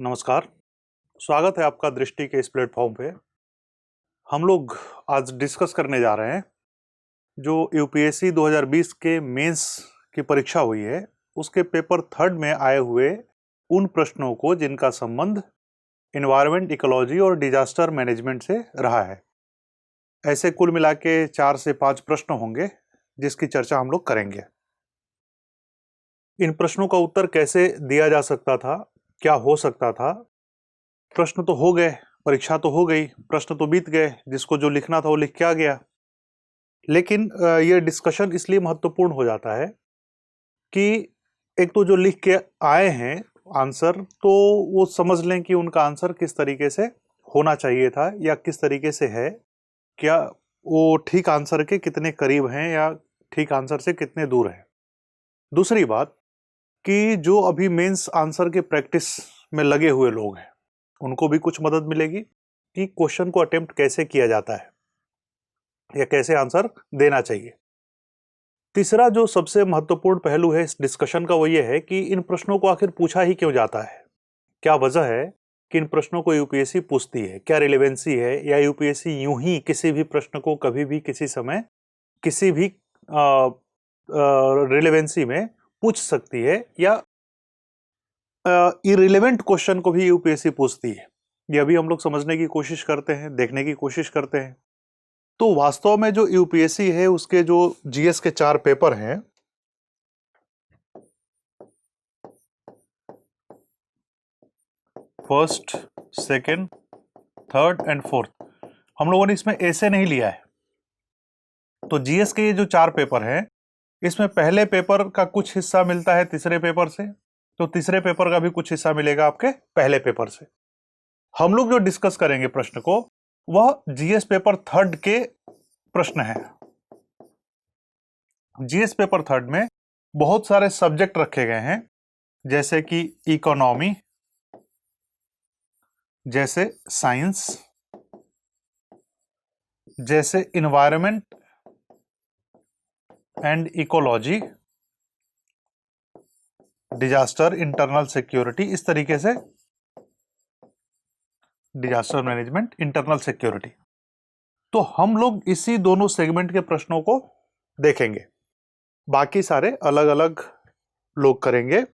नमस्कार। स्वागत है आपका दृष्टि के इस प्लेटफॉर्म पे। हम लोग आज डिस्कस करने जा रहे हैं जो यूपीएससी 2020 के मेंस की परीक्षा हुई है उसके पेपर थर्ड में आए हुए उन प्रश्नों को जिनका संबंध एनवायरनमेंट, इकोलॉजी और डिजास्टर मैनेजमेंट से रहा है। ऐसे कुल मिला के 4 से 5 प्रश्न होंगे जिसकी चर्चा हम लोग करेंगे। इन प्रश्नों का उत्तर कैसे दिया जा सकता था, क्या हो सकता था। प्रश्न तो हो गए, परीक्षा तो हो गई, प्रश्न तो बीत गए, जिसको जो लिखना था वो लिख के आ गया। लेकिन ये डिस्कशन इसलिए महत्वपूर्ण हो जाता है कि एक तो जो लिख के आए हैं आंसर, तो वो समझ लें कि उनका आंसर किस तरीके से होना चाहिए था या किस तरीके से है, क्या वो ठीक आंसर के कितने करीब हैं या ठीक आंसर से कितने दूर हैं। दूसरी बात कि जो अभी मेंस आंसर के प्रैक्टिस में लगे हुए लोग हैं उनको भी कुछ मदद मिलेगी कि क्वेश्चन को अटेम्प्ट कैसे किया जाता है या कैसे आंसर देना चाहिए। तीसरा जो सबसे महत्वपूर्ण पहलू है इस डिस्कशन का वो ये है कि इन प्रश्नों को आखिर पूछा ही क्यों जाता है, क्या वजह है कि इन प्रश्नों को यूपीएससी पूछती है, क्या रिलेवेंसी है, या यूपीएससी यूं ही किसी भी प्रश्न को कभी भी किसी समय किसी भी रिलेवेंसी में पूछ सकती है या इरिलेवेंट क्वेश्चन को भी यूपीएससी पूछती है। ये अभी हम लोग समझने की कोशिश करते हैं, देखने की कोशिश करते हैं। तो वास्तव में जो यूपीएससी है उसके जो जीएस के 4 पेपर हैं, first, second, third and fourth, हम लोगों ने इसमें ऐसे नहीं लिया है। तो जीएस के ये जो 4 पेपर हैं इसमें पहले पेपर का कुछ हिस्सा मिलता है तीसरे पेपर से, तो तीसरे पेपर का भी कुछ हिस्सा मिलेगा आपके पहले पेपर से। हम लोग जो डिस्कस करेंगे प्रश्न को वह जीएस पेपर थर्ड के प्रश्न है। जीएस पेपर थर्ड में बहुत सारे सब्जेक्ट रखे गए हैं, जैसे कि इकोनॉमी, जैसे साइंस, जैसे environment and ecology, disaster, internal security, इस तरीके से डिजास्टर मैनेजमेंट, इंटरनल सिक्योरिटी। तो हम लोग इसी दोनों सेगमेंट के प्रश्नों को देखेंगे, बाकी सारे अलग अलग लोग करेंगे।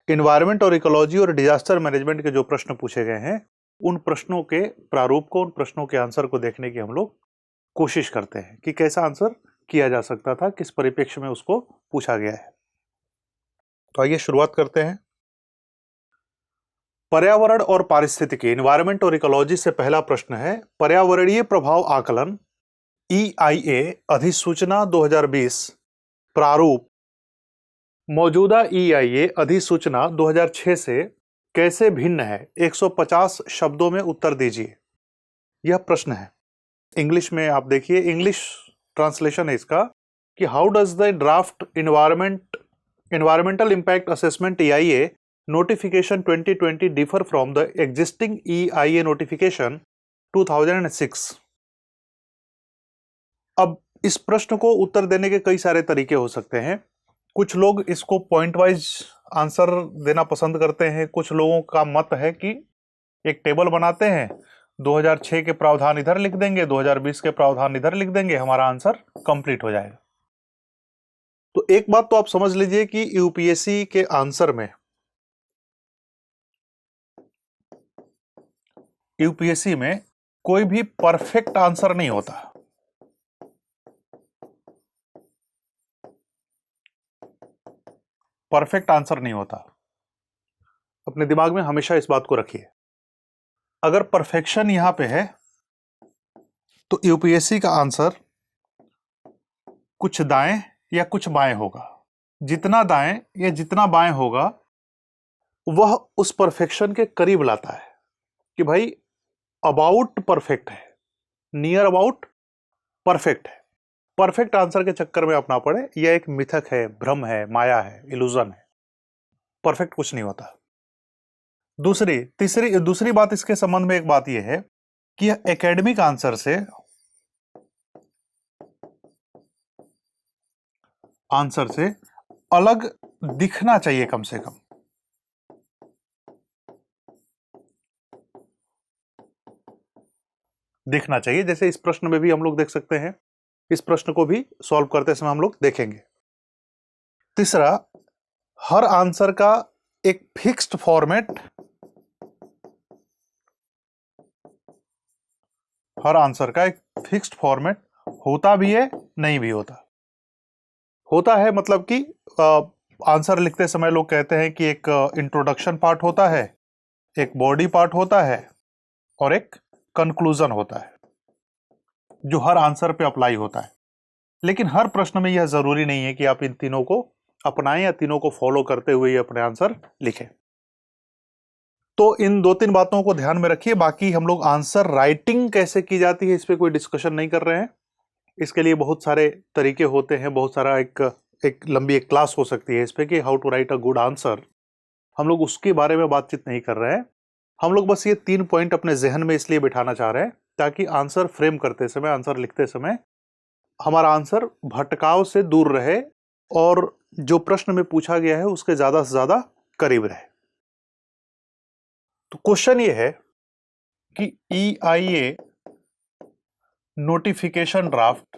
इन्वायरमेंट और इकोलॉजी और डिजास्टर मैनेजमेंट के जो प्रश्न पूछे गए हैं उन प्रश्नों के प्रारूप को, उन प्रश्नों के आंसर को देखने की हम लोग कोशिश करते हैं कि कैसा आंसर किया जा सकता था, किस परिप्रेक्ष्य में उसको पूछा गया है। तो आइए शुरुआत करते हैं। पर्यावरण और पारिस्थितिकी, इन्वायरमेंट और इकोलॉजी से पहला प्रश्न है, पर्यावरणीय प्रभाव आकलन EIA अधिसूचना 2020 प्रारूप मौजूदा EIA अधिसूचना 2006 से कैसे भिन्न है? 150 शब्दों में उत्तर दीजिए। यह प्रश्न है। इंग्लिश में आप देखिए, इंग्लिश ट्रांसलेशन है इसका कि how does the draft environmental impact assessment EIA notification 2020 differ from the existing EIA notification 2006। अब इस प्रश्न को उत्तर देने के कई सारे तरीके हो सकते हैं। कुछ लोग इसको पॉइंट वाइज आंसर देना पसंद करते हैं, कुछ लोगों का मत है कि एक टेबल बनाते हैं, 2006 के प्रावधान इधर लिख देंगे, 2020 के प्रावधान इधर लिख देंगे, हमारा आंसर कंप्लीट हो जाएगा। तो एक बात तो आप समझ लीजिए कि यूपीएससी के आंसर में, यूपीएससी में कोई भी परफेक्ट आंसर नहीं होता। परफेक्ट आंसर नहीं होता, अपने दिमाग में हमेशा इस बात को रखिए। अगर परफेक्शन यहां पे है तो यूपीएससी का आंसर कुछ दाएं या कुछ बाएं होगा। जितना दाएं या जितना बाएं होगा वह उस परफेक्शन के करीब लाता है कि भाई अबाउट परफेक्ट है, नियर अबाउट परफेक्ट है। परफेक्ट आंसर के चक्कर में आप ना पड़े, यह एक मिथक है, भ्रम है, माया है, इल्यूजन है। परफेक्ट कुछ नहीं होता। दूसरी बात इसके संबंध में एक बात यह है कि यह एकेडमिक आंसर से अलग दिखना चाहिए कम से कम। दिखना चाहिए। जैसे इस प्रश्न में भी हम लोग देख सकते हैं, इस प्रश्न को भी सॉल्व करते समय हम लोग देखेंगे। तीसरा, हर आंसर का एक फिक्स्ड फॉर्मेट, हर आंसर का एक फिक्स्ड फॉर्मेट होता भी है, नहीं भी होता। होता है मतलब कि आंसर लिखते समय लोग कहते हैं कि एक इंट्रोडक्शन पार्ट होता है, एक बॉडी पार्ट होता है और एक कंक्लूजन होता है, जो हर आंसर पे अप्लाई होता है। लेकिन हर प्रश्न में यह जरूरी नहीं है कि आप इन तीनों को अपनाएं या तीनों को फॉलो करते हुए अपने आंसर लिखें। तो इन दो तीन बातों को ध्यान में रखिए। बाकी हम लोग आंसर राइटिंग कैसे की जाती है इस पे कोई डिस्कशन नहीं कर रहे हैं। इसके लिए बहुत सारे तरीके होते हैं, बहुत सारा एक लंबी एक क्लास हो सकती है इस पे कि how to write a good answer. हम लोग उसके बारे में बातचीत नहीं कर रहे हैं। हम लोग बस ये 3 पॉइंट अपने जहन में इसलिए बिठाना चाह रहे हैं ताकि आंसर फ्रेम करते समय, आंसर लिखते समय हमारा आंसर भटकाव से दूर रहे और जो प्रश्न में पूछा गया है उसके ज्यादा से ज्यादा करीब रहे। तो क्वेश्चन ये है कि EIA नोटिफिकेशन ड्राफ्ट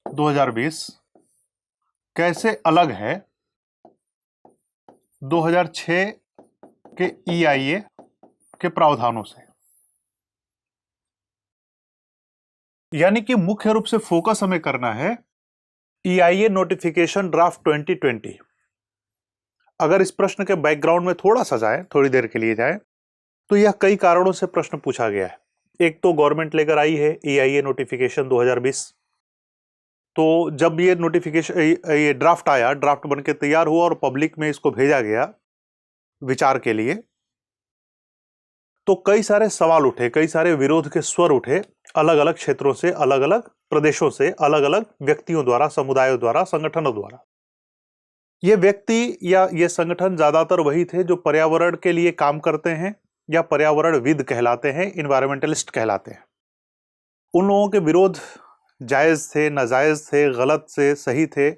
2020 कैसे अलग है 2006 के EIA के प्रावधानों से। यानी कि मुख्य रूप से फोकस हमें करना है EIA नोटिफिकेशन ड्राफ्ट 2020। अगर इस प्रश्न के बैकग्राउंड में थोड़ा सा जाए, थोड़ी देर के लिए जाए, तो यह कई कारणों से प्रश्न पूछा गया है। एक तो गवर्नमेंट लेकर आई है EIA नोटिफिकेशन 2020। तो जब ये नोटिफिकेशन, ये ड्राफ्ट आया, ड्राफ्ट बनके तैयार हुआ और पब्लिक में इसको भेजा गया विचार के लिए, तो कई सारे सवाल उठे, कई सारे विरोध के स्वर उठे, अलग अलग क्षेत्रों से, अलग अलग प्रदेशों से, अलग अलग व्यक्तियों द्वारा, समुदायों द्वारा, संगठनों द्वारा। ये व्यक्ति या ये संगठन ज्यादातर वही थे जो पर्यावरण के लिए काम करते हैं या पर्यावरणविद कहलाते हैं, इन्वायरमेंटलिस्ट कहलाते हैं। उन लोगों के विरोध जायज थे, नाजायज थे, गलत से सही थे,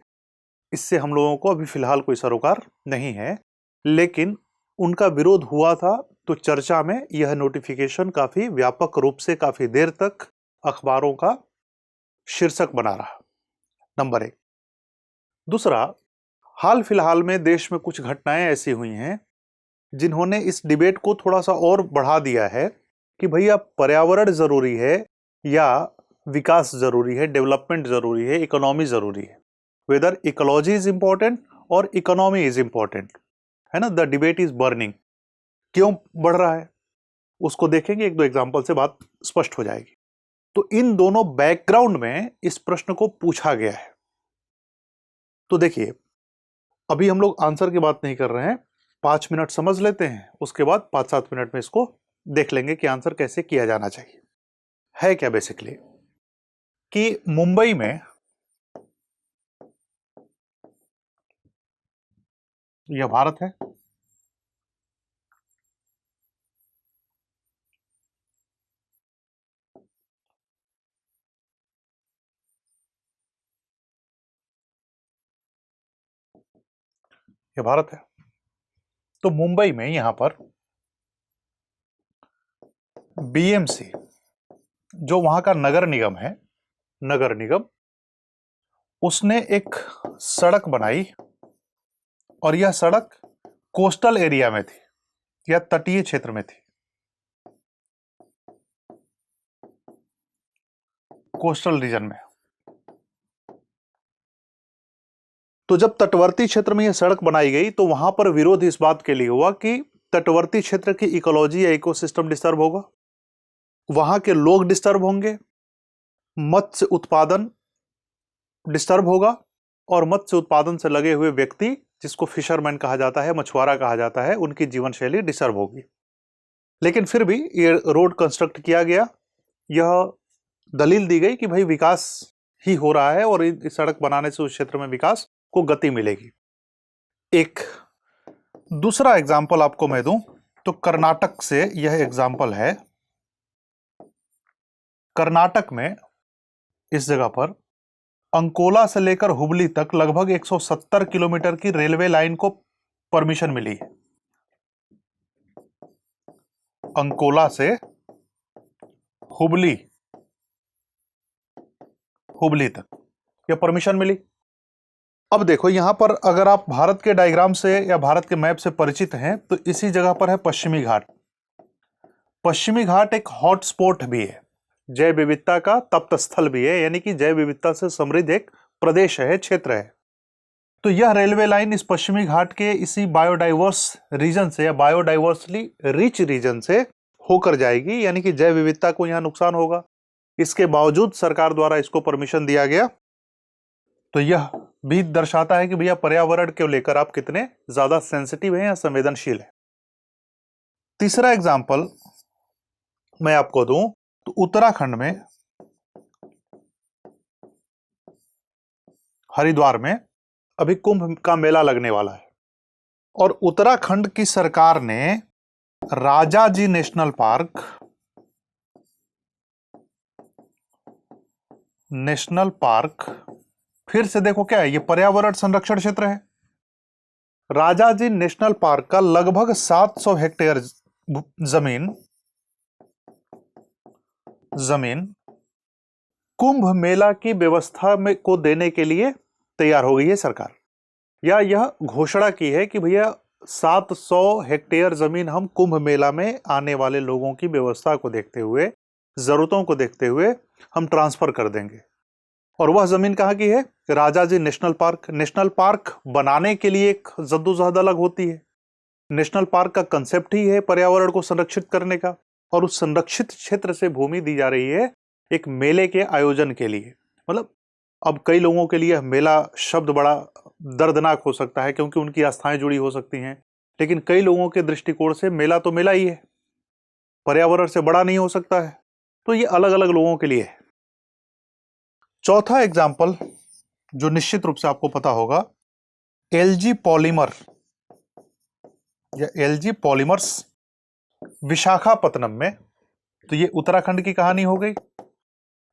इससे हम लोगों को अभी फिलहाल कोई सरोकार नहीं है। लेकिन उनका विरोध हुआ था तो चर्चा में यह नोटिफिकेशन काफी व्यापक रूप से काफी देर तक अखबारों का शीर्षक बना रहा। नंबर 1। दूसरा, हाल फिलहाल में देश में कुछ घटनाएं ऐसी हुई हैं जिन्होंने इस डिबेट को थोड़ा सा और बढ़ा दिया है कि भैया पर्यावरण जरूरी है या विकास जरूरी है, डेवलपमेंट जरूरी है, इकोनॉमी जरूरी है। वेदर इकोलॉजी इज इंपॉर्टेंट और इकोनॉमी इज इंपॉर्टेंट, है ना। The debate is burning. क्यों बढ़ रहा है उसको देखेंगे, एक दो एग्जांपल से बात स्पष्ट हो जाएगी। तो इन दोनों बैकग्राउंड में इस प्रश्न को पूछा गया है। तो देखिए, अभी हम लोग आंसर की बात नहीं कर रहे हैं, 5 मिनट समझ लेते हैं, उसके बाद 5-7 मिनट में इसको देख लेंगे कि आंसर कैसे किया जाना चाहिए। है क्या बेसिकली कि मुंबई में, यह भारत है, यह भारत है। तो मुंबई में यहां पर BMC, जो वहां का नगर निगम है, नगर निगम, उसने एक सड़क बनाई और यह सड़क कोस्टल एरिया में थी या तटीय क्षेत्र में थी, कोस्टल रीजन में। तो जब तटवर्ती क्षेत्र में यह सड़क बनाई गई तो वहां पर विरोध इस बात के लिए हुआ कि तटवर्ती क्षेत्र की इकोलॉजी या इकोसिस्टम डिस्टर्ब होगा, वहां के लोग डिस्टर्ब होंगे, मत्स्य उत्पादन डिस्टर्ब होगा और मत्स्य उत्पादन से लगे हुए व्यक्ति, जिसको फिशरमैन कहा जाता है, मछुआरा कहा जाता है, उनकी जीवन शैली डिस्टर्ब होगी। लेकिन फिर भी ये रोड कंस्ट्रक्ट किया गया। यह दलील दी गई कि भाई विकास ही हो रहा है और इस सड़क बनाने से उस क्षेत्र में विकास को गति मिलेगी। एक दूसरा एग्जाम्पल आपको मैं दूं तो कर्नाटक से यह एग्जाम्पल है। कर्नाटक में इस जगह पर अंकोला से लेकर हुबली तक लगभग 170 किलोमीटर की रेलवे लाइन को परमिशन मिली है। अंकोला से हुबली तक यह परमिशन मिली। अब देखो यहां पर अगर आप भारत के डायग्राम से या भारत के मैप से परिचित हैं तो इसी जगह पर है पश्चिमी घाट। पश्चिमी घाट एक हॉटस्पॉट भी है, जैव विविधता का तप्त स्थल भी है, यानी कि जैव विविधता से समृद्ध एक प्रदेश है, क्षेत्र है। तो यह रेलवे लाइन इस पश्चिमी घाट के इसी बायोडाइवर्स रीजन से या बायोडाइवर्सली रिच रीजन से होकर जाएगी, यानी कि जैव विविधता को यहां नुकसान होगा। इसके बावजूद सरकार द्वारा इसको परमिशन दिया गया। तो यह भी दर्शाता है कि भैया पर्यावरण को लेकर आप कितने ज्यादा सेंसिटिव हैं या संवेदनशील हैं। तीसरा एग्जाम्पल मैं आपको दूं तो उत्तराखंड में हरिद्वार में अभी कुंभ का मेला लगने वाला है और उत्तराखंड की सरकार ने राजाजी नेशनल पार्क फिर से देखो क्या है, ये पर्यावरण संरक्षण क्षेत्र है। राजाजी नेशनल पार्क का लगभग 700 हेक्टेयर जमीन कुंभ मेला की व्यवस्था में को देने के लिए तैयार हो गई है सरकार, या यह घोषणा की है कि भैया 700 हेक्टेयर जमीन हम कुंभ मेला में आने वाले लोगों की व्यवस्था को देखते हुए, जरूरतों को देखते हुए हम ट्रांसफर कर देंगे। और वह जमीन कहाँ की है? Rajaji national park. National park बनाने के लिए एक जद्दोजहद अलग होती है। नेशनल पार्क का कंसेप्ट ही है पर्यावरण को संरक्षित करने का, और उस संरक्षित क्षेत्र से भूमि दी जा रही है एक मेले के आयोजन के लिए। मतलब अब कई लोगों के लिए मेला शब्द बड़ा दर्दनाक हो सकता है क्योंकि उनकी आस्थाएं जुड़ी हो सकती हैं, लेकिन कई लोगों के दृष्टिकोण से मेला तो मेला ही है, पर्यावरण से बड़ा नहीं हो सकता है। तो ये अलग अलग लोगों के लिए है। चौथा एग्जाम्पल जो निश्चित रूप से आपको पता होगा, एलजी पॉलीमर या एलजी पॉलीमर्स विशाखापत्तनम में। तो ये उत्तराखंड की कहानी हो गई,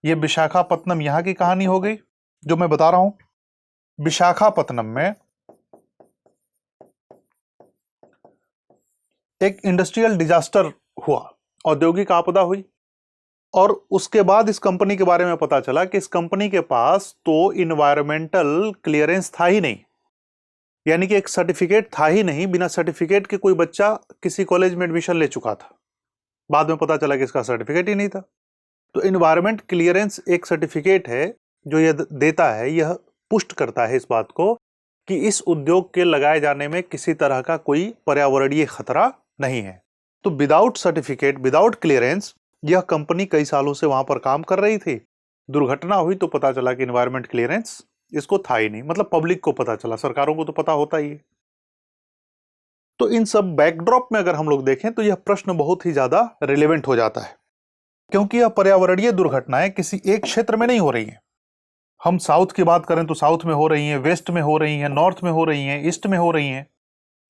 ये विशाखापत्तनम यहां की कहानी हो गई जो मैं बता रहा हूं। विशाखापत्तनम में एक इंडस्ट्रियल डिजास्टर हुआ, औद्योगिक आपदा हुई, और उसके बाद इस कंपनी के बारे में पता चला कि इस कंपनी के पास तो इन्वायरमेंटल क्लियरेंस था ही नहीं, यानी कि एक सर्टिफिकेट था ही नहीं। बिना सर्टिफिकेट के कोई बच्चा किसी कॉलेज में एडमिशन ले चुका था, बाद में पता चला कि इसका सर्टिफिकेट ही नहीं था। तो इन्वायरमेंट क्लियरेंस एक सर्टिफिकेट है जो यह देता है, यह पुष्ट करता है इस बात को कि इस उद्योग के लगाए जाने में किसी तरह का कोई पर्यावरणीय खतरा नहीं है। तो विदाउट सर्टिफिकेट, विदाउट क्लियरेंस यह कंपनी कई सालों से वहां पर काम कर रही थी। दुर्घटना हुई तो पता चला कि इन्वायरमेंट क्लियरेंस इसको था ही नहीं। मतलब पब्लिक को पता चला, सरकारों को तो पता होता ही है। तो इन सब बैकड्रॉप में अगर हम लोग देखें तो यह प्रश्न बहुत ही ज्यादा रिलेवेंट हो जाता है, क्योंकि यह पर्यावरणीय दुर्घटनाएं किसी एक क्षेत्र में नहीं हो रही हैं। हम साउथ की बात करें तो साउथ में हो रही हैं, वेस्ट में हो रही हैं, नॉर्थ में हो रही हैं, ईस्ट में हो रही हैं,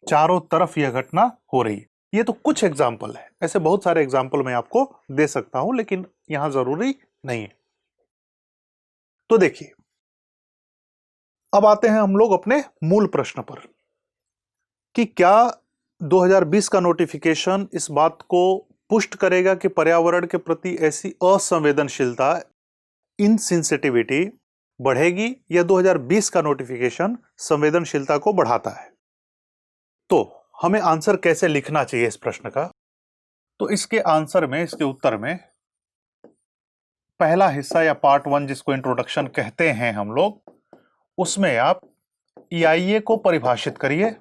चारों तरफ यह घटना हो रही है। ये तो कुछ एग्जाम्पल है, ऐसे बहुत सारे एग्जाम्पल मैं आपको दे सकता हूं, लेकिन यहां जरूरी नहीं है। तो देखिए, अब आते हैं हम लोग अपने मूल प्रश्न पर कि क्या 2020 का नोटिफिकेशन इस बात को पुष्ट करेगा कि पर्यावरण के प्रति ऐसी असंवेदनशीलता, इनसेंसिटिविटी बढ़ेगी, या 2020 का नोटिफिकेशन संवेदनशीलता को बढ़ाता है? तो हमें आंसर कैसे लिखना चाहिए इस प्रश्न का? तो इसके आंसर में, इसके उत्तर में पहला हिस्सा या पार्ट 1 जिसको इंट्रोडक्शन कहते हैं हम लोग, उसमें आप EIA को परिभाषित करिए,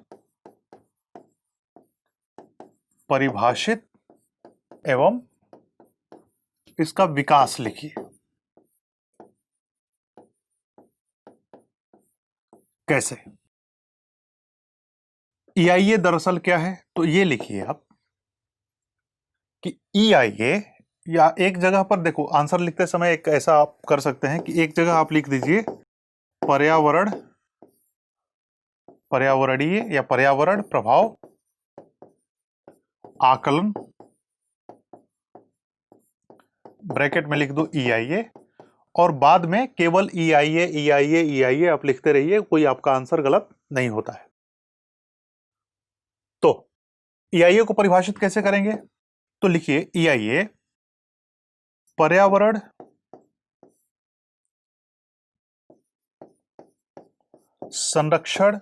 परिभाषित एवं इसका विकास लिखिए। कैसे? EIA दरअसल क्या है? तो ये लिखिए आप कि EIA, या एक जगह पर देखो आंसर लिखते समय एक ऐसा आप कर सकते हैं कि एक जगह आप लिख दीजिए पर्यावरणीय या पर्यावरण प्रभाव आकलन, ब्रैकेट में लिख दो EIA, और बाद में केवल EIA EIA EIA आप लिखते रहिए, कोई आपका आंसर गलत नहीं होता है। तो EIA को परिभाषित कैसे करेंगे? तो लिखिए EIA पर्यावरण संरक्षण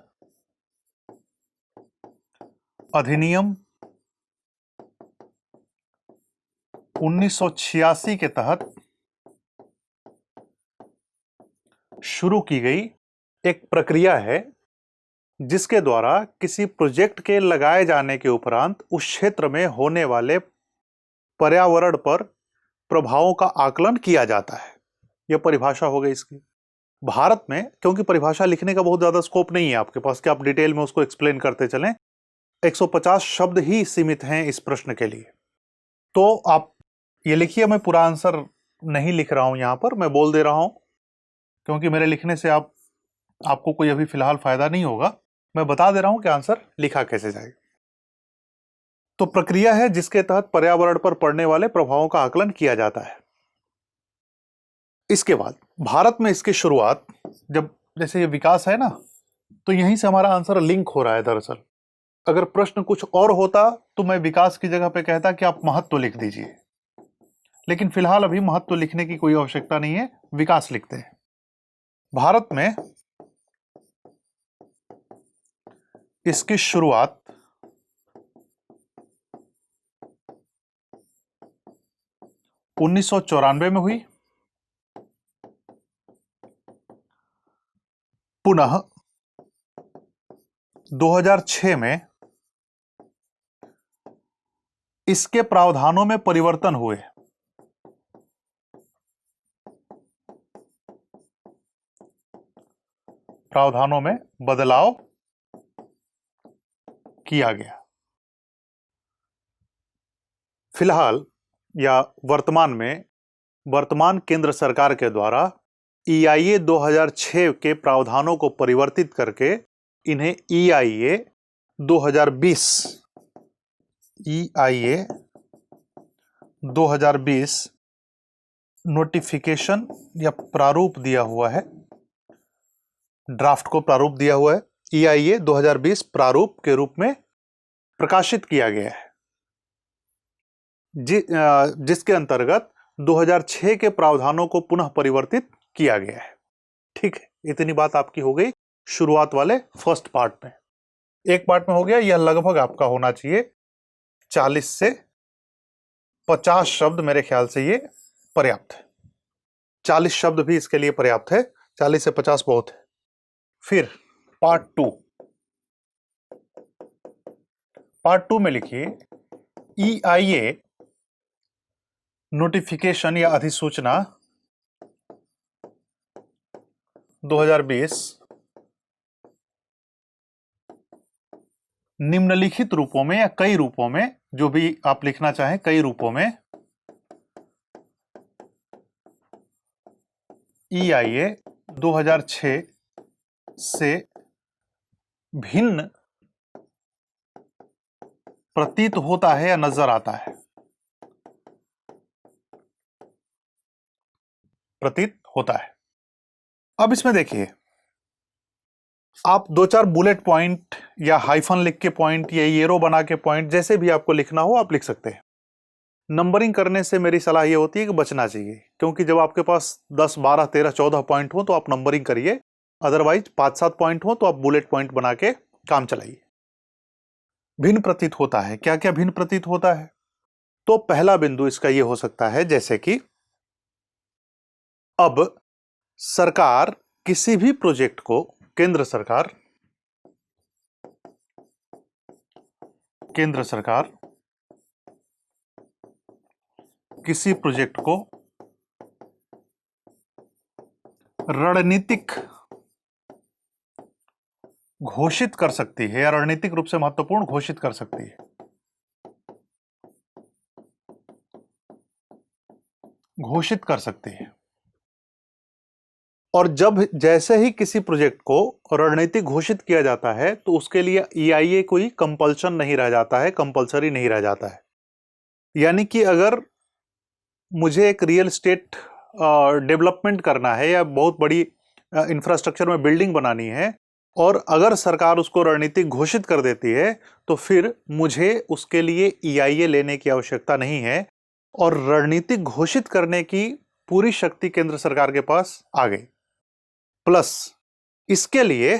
अधिनियम 1986 के तहत शुरू की गई एक प्रक्रिया है, जिसके द्वारा किसी प्रोजेक्ट के लगाए जाने के उपरांत उस क्षेत्र में होने वाले पर्यावरण पर प्रभावों का आकलन किया जाता है। यह परिभाषा हो गई इसकी। भारत में क्योंकि परिभाषा लिखने का बहुत ज्यादा स्कोप नहीं है आपके पास कि आप डिटेल में उसको एक्सप्लेन करते चलें, 150 शब्द ही सीमित हैं इस प्रश्न के लिए। तो आप ये लिखिए, मैं पूरा आंसर नहीं लिख रहा हूं, यहां पर मैं बोल दे रहा हूं, क्योंकि मेरे लिखने से आपको कोई अभी फिलहाल फायदा नहीं होगा। मैं बता दे रहा हूं कि आंसर लिखा कैसे जाएगा। तो प्रक्रिया है जिसके तहत पर्यावरण पर पड़ने वाले प्रभावों का आकलन किया जाता है। इसके बाद भारत में इसकी शुरुआत, जब जैसे ये विकास है ना, तो यहीं से हमारा आंसर लिंक हो रहा है। दरअसल अगर प्रश्न कुछ और होता तो मैं विकास की जगह पे कहता कि आप महत्व लिख दीजिए, लेकिन फिलहाल अभी महत्व लिखने की कोई आवश्यकता नहीं है, विकास लिखते हैं। भारत में इसकी शुरुआत 1994 में हुई, पुनः 2006 में इसके प्रावधानों में परिवर्तन हुए। प्रावधानों में बदलाव किया गया। फिलहाल या वर्तमान केंद्र सरकार के द्वारा EIA 2006 के प्रावधानों को परिवर्तित करके इन्हें EIA 2020 नोटिफिकेशन या प्रारूप दिया हुआ है, ड्राफ्ट को प्रारूप दिया हुआ है, EIA 2020 प्रारूप के रूप में प्रकाशित किया गया है, जिसके अंतर्गत 2006 के प्रावधानों को पुनः परिवर्तित किया गया है। ठीक है, इतनी बात आपकी हो गई शुरुआत वाले फर्स्ट पार्ट में। एक पार्ट में हो गया, यह लगभग आपका होना चाहिए 40 से 50 शब्द, मेरे ख्याल से ये पर्याप्त है। 40 शब्द भी इसके लिए पर्याप्त है, 40 से 50 बहुत है। फिर पार्ट टू में लिखिए EIA नोटिफिकेशन या अधिसूचना 2020 निम्नलिखित रूपों में या कई रूपों में, जो भी आप लिखना चाहें, कई रूपों में EIA 2006 से भिन्न प्रतीत होता है या नजर आता है। प्रतीत होता है। अब इसमें देखिए, आप 2-4 बुलेट पॉइंट या हाइफन लिख के पॉइंट या एरो बना के पॉइंट, जैसे भी आपको लिखना हो आप लिख सकते हैं। नंबरिंग करने से मेरी सलाह ये होती है कि बचना चाहिए, क्योंकि जब आपके पास 10, 12, 13, 14 पॉइंट हो तो आप नंबरिंग करिए, अदरवाइज 5-7 पॉइंट हो तो आप बुलेट पॉइंट बना के काम चलाइए। भिन्न प्रतीत होता है, क्या क्या भिन्न प्रतीत होता है? तो पहला बिंदु इसका ये हो सकता है, जैसे कि अब सरकार किसी भी प्रोजेक्ट को, केंद्र सरकार किसी प्रोजेक्ट को रणनीतिक घोषित कर सकती है या रणनीतिक रूप से महत्वपूर्ण घोषित कर सकती है। घोषित कर सकती है। और जब जैसे ही किसी प्रोजेक्ट को रणनीतिक घोषित किया जाता है तो उसके लिए EIA कोई कंपल्शन नहीं रह जाता है, कंपल्सरी नहीं रह जाता है। यानी कि अगर मुझे एक रियल एस्टेट डेवलपमेंट करना है या बहुत बड़ी इंफ्रास्ट्रक्चर में बिल्डिंग बनानी है, और अगर सरकार उसको रणनीतिक घोषित कर देती है तो फिर मुझे उसके लिए EIA लेने की आवश्यकता नहीं है, और रणनीतिक घोषित करने की पूरी शक्ति केंद्र सरकार के पास आ गई। प्लस इसके लिए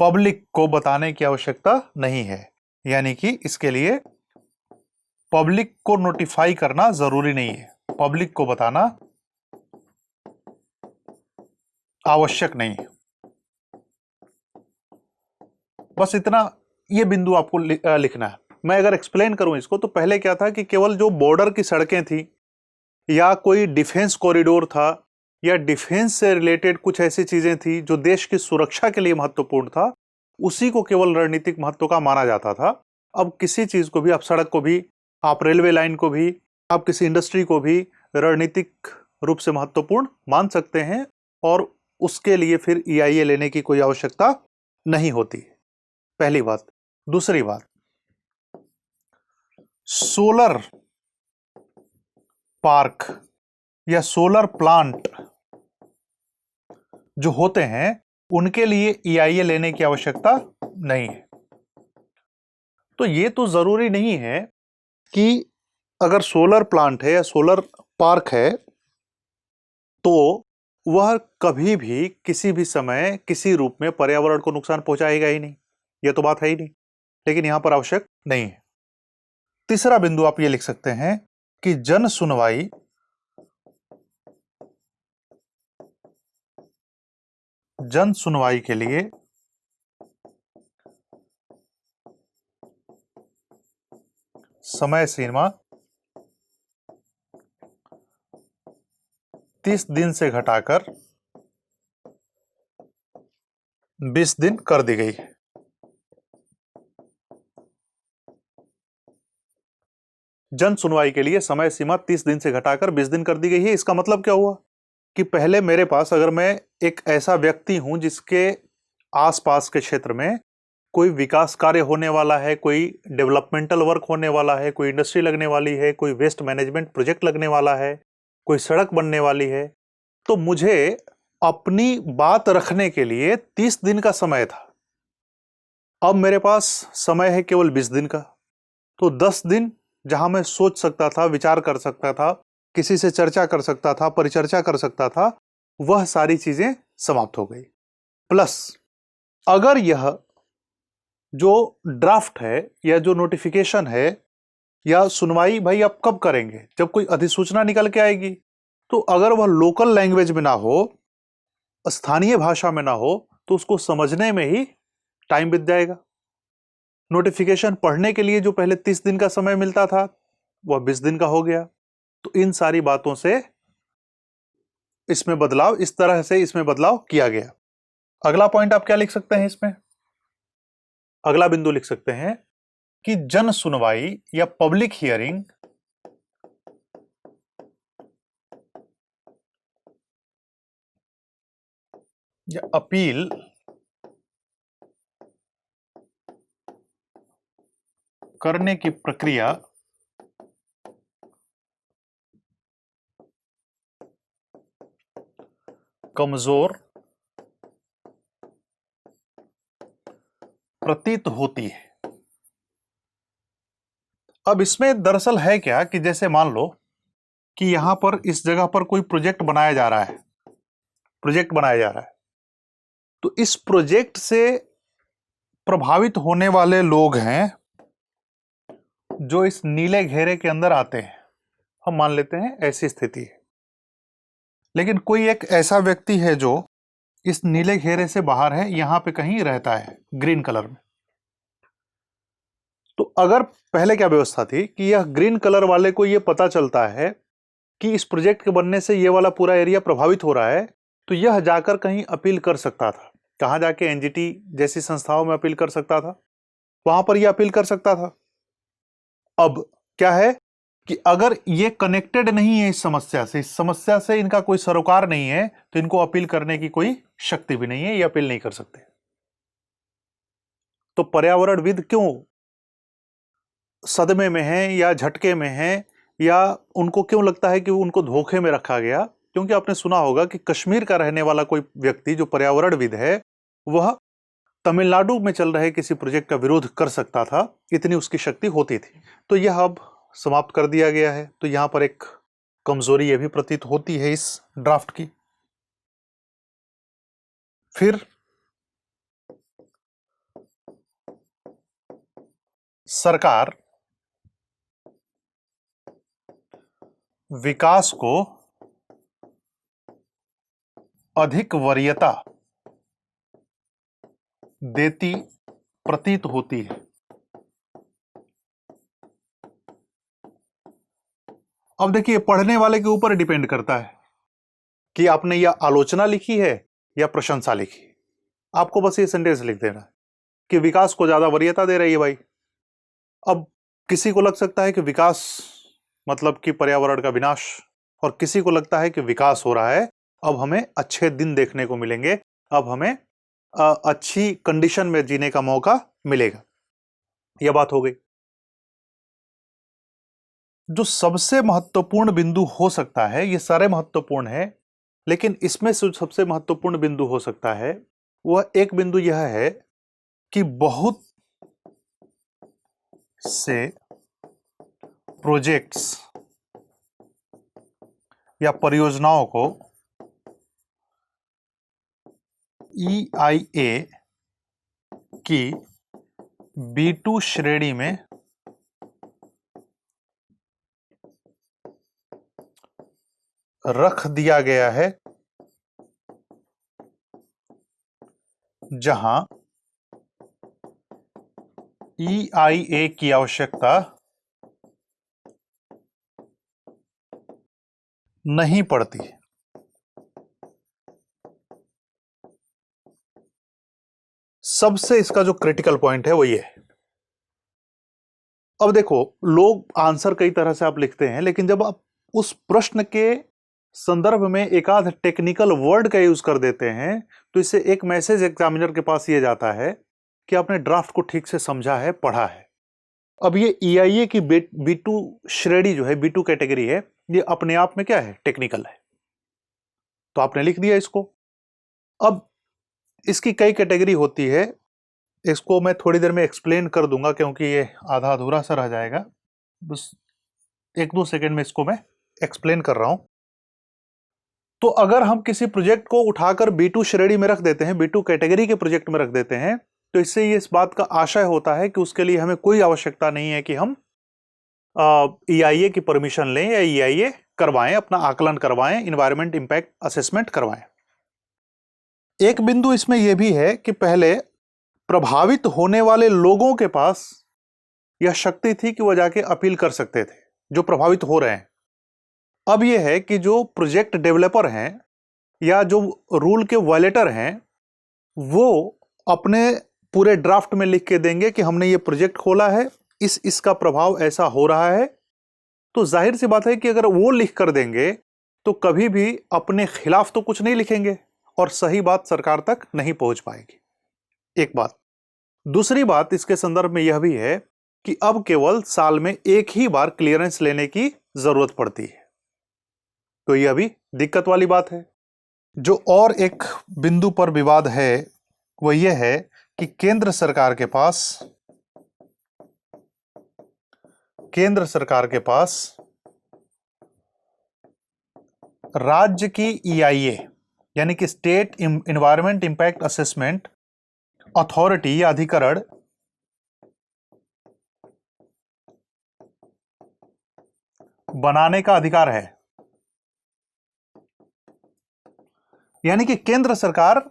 पब्लिक को बताने की आवश्यकता नहीं है, यानी कि इसके लिए पब्लिक को नोटिफाई करना जरूरी नहीं है, पब्लिक को बताना आवश्यक नहीं है। बस इतना ये बिंदु आपको लिखना है। मैं अगर एक्सप्लेन करूं इसको, तो पहले क्या था कि केवल जो बॉर्डर की सड़कें थी या कोई डिफेंस कॉरिडोर था या डिफेंस से रिलेटेड कुछ ऐसी चीजें थी जो देश की सुरक्षा के लिए महत्वपूर्ण था, उसी को केवल रणनीतिक महत्व का माना जाता था। अब किसी चीज को भी, आप सड़क को भी, आप रेलवे लाइन को भी, आप किसी इंडस्ट्री को भी रणनीतिक रूप से महत्वपूर्ण मान सकते हैं, और उसके लिए फिर EIA लेने की कोई आवश्यकता नहीं होती। पहली बात। दूसरी बात, सोलर पार्क या सोलर प्लांट जो होते हैं उनके लिए EIA लेने की आवश्यकता नहीं है। तो ये तो जरूरी नहीं है कि अगर सोलर प्लांट है या सोलर पार्क है तो वह कभी भी किसी भी समय किसी रूप में पर्यावरण को नुकसान पहुंचाएगा ही नहीं, यह तो बात है ही नहीं, लेकिन यहां पर आवश्यक नहीं है। तीसरा बिंदु आप ये लिख सकते हैं कि जन सुनवाई के लिए समय सीमा 30 दिन से घटाकर 20 दिन कर दी गई है। जन सुनवाई के लिए समय सीमा 30 दिन से घटाकर 20 दिन कर दी गई है। इसका मतलब क्या हुआ कि पहले मेरे पास, अगर मैं एक ऐसा व्यक्ति हूं जिसके आसपास के क्षेत्र में कोई विकास कार्य होने वाला है, कोई डेवलपमेंटल वर्क होने वाला है, कोई इंडस्ट्री लगने वाली है, कोई वेस्ट मैनेजमेंट प्रोजेक्ट लगने वाला है, कोई सड़क बनने वाली है, तो मुझे अपनी बात रखने के लिए 30 दिन का समय था। अब मेरे पास समय है केवल 20 दिन का। तो 10 दिन जहां मैं सोच सकता था, विचार कर सकता था, किसी से चर्चा कर सकता था, परिचर्चा कर सकता था, वह सारी चीजें समाप्त हो गई। प्लस अगर यह जो ड्राफ्ट है या जो नोटिफिकेशन है या सुनवाई भाई आप कब करेंगे, जब कोई अधिसूचना निकल के आएगी, तो अगर वह लोकल लैंग्वेज में ना हो, स्थानीय भाषा में ना हो, तो उसको समझने में ही टाइम बीत जाएगा। नोटिफिकेशन पढ़ने के लिए जो पहले 30 दिन का समय मिलता था वह 20 दिन का हो गया। तो इन सारी बातों से इसमें बदलाव, इस तरह से इसमें बदलाव किया गया। अगला पॉइंट आप क्या लिख सकते हैं इसमें? अगला बिंदु लिख सकते हैं कि जन सुनवाई या पब्लिक हियरिंग या अपील करने की प्रक्रिया कमजोर प्रतीत होती है। अब इसमें दरअसल है क्या कि जैसे मान लो कि यहां पर इस जगह पर कोई प्रोजेक्ट बनाया जा रहा है, तो इस प्रोजेक्ट से प्रभावित होने वाले लोग हैं जो इस नीले घेरे के अंदर आते हैं। हम मान लेते हैं ऐसी स्थिति है, लेकिन कोई एक ऐसा व्यक्ति है जो इस नीले घेरे से बाहर है, यहां पे कहीं रहता है ग्रीन कलर में। तो अगर पहले क्या व्यवस्था थी कि यह ग्रीन कलर वाले को यह पता चलता है कि इस प्रोजेक्ट के बनने से यह वाला पूरा एरिया प्रभावित हो रहा है, तो यह जाकर कहीं अपील कर सकता था। कहां जाके? NGT जैसी संस्थाओं में अपील कर सकता था, वहां पर यह अपील कर सकता था। अब क्या है कि अगर ये कनेक्टेड नहीं है इस समस्या से इनका कोई सरोकार नहीं है, तो इनको अपील करने की कोई शक्ति भी नहीं है, ये अपील नहीं कर सकते। तो पर्यावरणविद क्यों सदमे में है या झटके में है या उनको क्यों लगता है कि उनको धोखे में रखा गया? क्योंकि आपने सुना होगा कि कश्मीर का रहने वाला कोई व्यक्ति जो पर्यावरणविद है, वह तमिलनाडु में चल रहे किसी प्रोजेक्ट का विरोध कर सकता था, इतनी उसकी शक्ति होती थी। तो यह अब समाप्त कर दिया गया है। तो यहां पर एक कमजोरी यह भी प्रतीत होती है इस ड्राफ्ट की। फिर सरकार विकास को अधिक वरीयता देती प्रतीत होती है। अब देखिए, पढ़ने वाले के ऊपर डिपेंड करता है कि आपने यह आलोचना लिखी है या प्रशंसा लिखी है। आपको बस ये सेंटेंस लिख देना है कि विकास को ज्यादा वरीयता दे रही है भाई। अब किसी को लग सकता है कि विकास मतलब कि पर्यावरण का विनाश, और किसी को लगता है कि विकास हो रहा है, अब हमें अच्छे दिन देखने को मिलेंगे, अब हमें अच्छी कंडीशन में जीने का मौका मिलेगा। यह बात हो गई। जो सबसे महत्वपूर्ण बिंदु हो सकता है, ये सारे महत्वपूर्ण है, लेकिन इसमें से सबसे महत्वपूर्ण बिंदु हो सकता है वह एक बिंदु यह है कि बहुत से प्रोजेक्ट्स या परियोजनाओं को EIA की B2 श्रेणी में रख दिया गया है, जहां EIA की आवश्यकता नहीं पड़ती। सबसे इसका जो क्रिटिकल पॉइंट है वो ये है। अब देखो, लोग आंसर कई तरह से आप लिखते हैं, लेकिन जब आप उस प्रश्न के संदर्भ में एक आध टेक्निकल वर्ड का यूज कर देते हैं, तो इससे एक मैसेज एग्जामिनर के पास ये जाता है कि आपने ड्राफ्ट को ठीक से समझा है, पढ़ा है। अब ये EIA की B2 श्रेणी जो है, B2 कैटेगरी है, ये अपने आप में क्या है? टेक्निकल है। तो आपने लिख दिया इसको। अब इसकी कई कैटेगरी होती है, इसको मैं थोड़ी देर में एक्सप्लेन कर दूंगा, क्योंकि ये आधा अधूरा सा रह जाएगा। बस 1-2 सेकंड में इसको मैं एक्सप्लेन कर रहा हूं। तो अगर हम किसी प्रोजेक्ट को उठाकर B2 श्रेणी में रख देते हैं, B2 कैटेगरी के प्रोजेक्ट में रख देते हैं, तो इससे ये इस बात का आशय होता है कि उसके लिए हमें कोई आवश्यकता नहीं है कि हम EIA की परमिशन लें या EIA करवाएं, अपना आकलन करवाएं, इन्वायरमेंट इंपैक्ट असेसमेंट करवाएं। एक बिंदु इसमें यह भी है कि पहले प्रभावित होने वाले लोगों के पास यह शक्ति थी कि वह जाके अपील कर सकते थे, जो प्रभावित हो रहे हैं। अब यह है कि जो प्रोजेक्ट डेवलपर हैं या जो रूल के वायलेटर हैं, वो अपने पूरे ड्राफ्ट में लिख के देंगे कि हमने ये प्रोजेक्ट खोला है, इसका प्रभाव ऐसा हो रहा है। तो जाहिर सी बात है कि अगर वो लिख कर देंगे तो कभी भी अपने खिलाफ तो कुछ नहीं लिखेंगे और सही बात सरकार तक नहीं पहुंच पाएगी। एक बात। दूसरी बात इसके संदर्भ में यह भी है कि अब केवल साल में एक ही बार क्लियरेंस लेने की जरूरत पड़ती है। तो यह भी दिक्कत वाली बात है। जो और एक बिंदु पर विवाद है वह यह है कि केंद्र सरकार के पास राज्य की EIA यानी कि state environment impact assessment authority या अधिकरण बनाने का अधिकार है। यानी कि केंद्र सरकार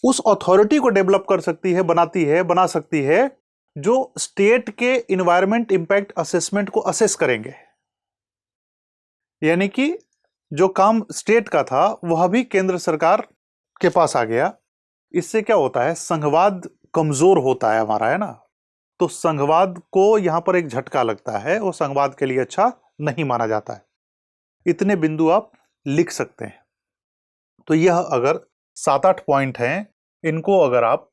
उस अथॉरिटी को डेवलप कर सकती है, बना सकती है, जो स्टेट के एनवायरमेंट इंपैक्ट असेसमेंट को असेस करेंगे। यानी कि जो काम स्टेट का था वह भी केंद्र सरकार के पास आ गया। इससे क्या होता है? संघवाद कमजोर होता है हमारा, है ना। तो संघवाद को यहां पर एक झटका लगता है, वो संघवाद के लिए अच्छा नहीं माना जाता है। इतने बिंदु आप लिख सकते हैं। तो यह अगर 7-8 पॉइंट हैं, इनको अगर आप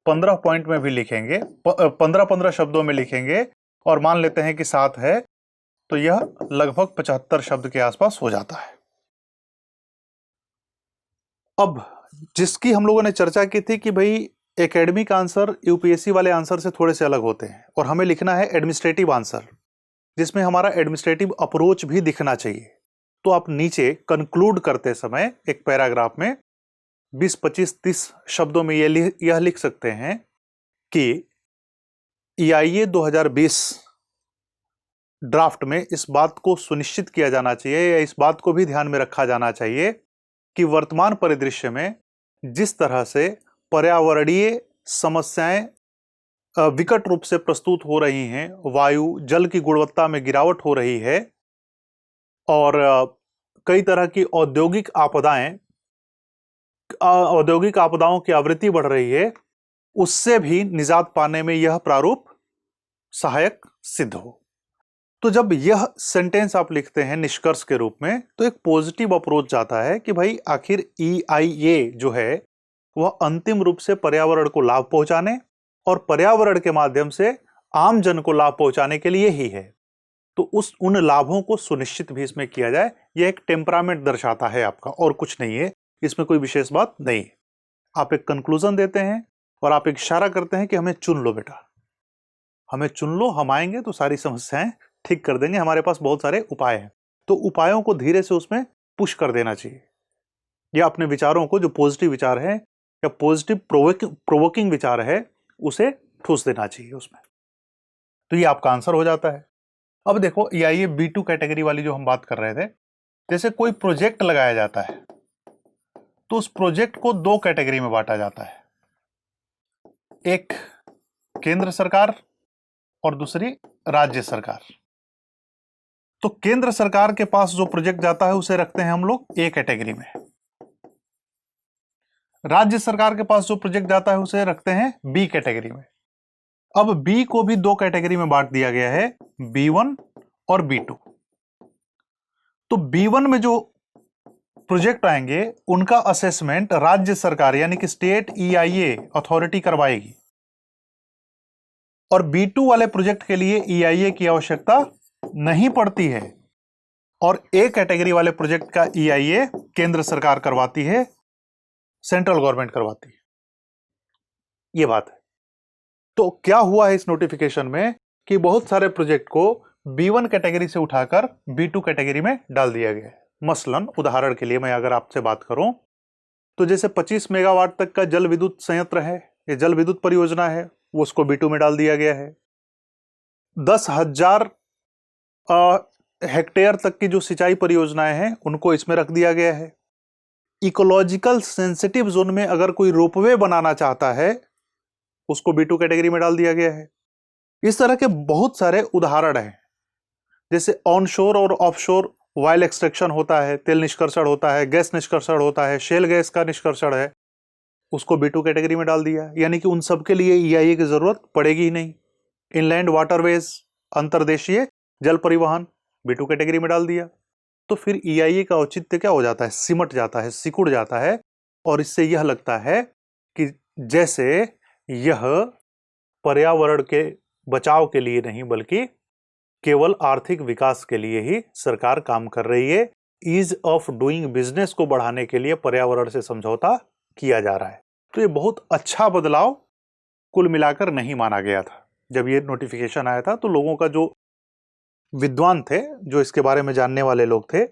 15 पॉइंट में भी लिखेंगे, 15-15 शब्दों में लिखेंगे और मान लेते हैं कि 7 है, तो यह लगभग 75 शब्द के आसपास हो जाता है। अब जिसकी हम लोगों ने चर्चा की थी कि भाई एकेडमिक आंसर यूपीएससी वाले आंसर से थोड़े से अलग होते हैं और हमें लिखना है एडमिनिस्ट्रेटिव आंसर, जिसमें हमारा एडमिनिस्ट्रेटिव अप्रोच भी दिखना चाहिए। तो आप नीचे कंक्लूड करते समय एक पैराग्राफ में 20, 25, 30 शब्दों में यह लिख सकते हैं कि EIA 2020 ड्राफ्ट में इस बात को सुनिश्चित किया जाना चाहिए या इस बात को भी ध्यान में रखा जाना चाहिए कि वर्तमान परिदृश्य में जिस तरह से पर्यावरणीय समस्याएं विकट रूप से प्रस्तुत हो रही हैं, वायु जल की गुणवत्ता में गिरावट हो रही है और कई तरह की औद्योगिक आपदाओं की आवृत्ति बढ़ रही है, उससे भी निजात पाने में यह प्रारूप सहायक सिद्ध हो। तो जब यह सेंटेंस आप लिखते हैं निष्कर्ष के रूप में, तो एक पॉजिटिव अप्रोच जाता है कि भाई आखिर EIA जो है वह अंतिम रूप से पर्यावरण को लाभ पहुंचाने और पर्यावरण के माध्यम से आम जन को लाभ पहुंचाने के लिए ही है। तो उन लाभों को सुनिश्चित भी इसमें किया जाए। यह एक टेम्परामेंट दर्शाता है आपका, और कुछ नहीं है, इसमें कोई विशेष बात नहीं है। आप एक कंक्लूजन देते हैं और आप एक इशारा करते हैं कि हमें चुन लो बेटा, हमें चुन लो, हम आएंगे तो सारी समस्याएं ठीक कर देंगे, हमारे पास बहुत सारे उपाय हैं। तो उपायों को धीरे से उसमें पुश कर देना चाहिए, या अपने विचारों को, जो पॉजिटिव विचार है या पॉजिटिव प्रोवोकिंग विचार है, उसे ठूस देना चाहिए उसमें। तो ये आपका आंसर हो जाता है। अब देखो EIA B2 कैटेगरी वाली जो हम बात कर रहे थे, जैसे कोई प्रोजेक्ट लगाया जाता है तो उस प्रोजेक्ट को 2 कैटेगरी में बांटा जाता है, एक केंद्र सरकार और दूसरी राज्य सरकार। तो केंद्र सरकार के पास जो प्रोजेक्ट जाता है उसे रखते हैं हम लोग A कैटेगरी में, राज्य सरकार के पास जो प्रोजेक्ट जाता है उसे रखते हैं B कैटेगरी में। अब B को भी 2 कैटेगरी में बांट दिया गया है, B1 और B2। तो B1 में जो प्रोजेक्ट आएंगे उनका असेसमेंट राज्य सरकार यानी कि स्टेट EIA अथॉरिटी करवाएगी, और B2 वाले प्रोजेक्ट के लिए EIA की आवश्यकता नहीं पड़ती है, और A कैटेगरी वाले प्रोजेक्ट का EIA केंद्र सरकार करवाती है, सेंट्रल गवर्नमेंट करवाती है। यह बात है। तो क्या हुआ है इस नोटिफिकेशन में कि बहुत सारे प्रोजेक्ट को B1 कैटेगरी से उठाकर B2 कैटेगरी में डाल दिया गया है। मसलन उदाहरण के लिए मैं अगर आपसे बात करूं तो जैसे 25 मेगावाट तक का जल विद्युत संयंत्र है, ये जल विद्युत परियोजना है, वो उसको B2 में डाल दिया गया है। 10,000 हेक्टेयर तक की जो सिंचाई परियोजनाएं हैं उनको इसमें रख दिया गया है। इकोलॉजिकल सेंसिटिव जोन में अगर कोई रोपवे बनाना चाहता है उसको B2 कैटेगरी में डाल दिया गया है। इस तरह के बहुत सारे उदाहरण हैं। जैसे ऑनशोर और ऑफशोर ऑयल एक्सट्रैक्शन होता है, तेल निष्कर्षण होता है, गैस निष्कर्षण होता है, शेल गैस का निष्कर्षण है, उसको B2 कैटेगरी में डाल दिया, यानी कि उन सब के लिए EIA की जरूरत पड़ेगी ही नहीं। इनलैंड वाटरवेज, अंतर्देशीय जल परिवहन, B2 कैटेगरी में डाल दिया। तो फिर EIA का औचित्य क्या हो जाता है, सिमट जाता है, सिकुड़ जाता है, और इससे यह लगता है कि जैसे यह पर्यावरण के बचाव के लिए नहीं बल्कि केवल आर्थिक विकास के लिए ही सरकार काम कर रही है। ईज ऑफ डूइंग बिजनेस को बढ़ाने के लिए पर्यावरण से समझौता किया जा रहा है। तो ये बहुत अच्छा बदलाव कुल मिलाकर नहीं माना गया था। जब ये नोटिफिकेशन आया था तो लोगों का, जो विद्वान थे, जो इसके बारे में जानने वाले लोग थे,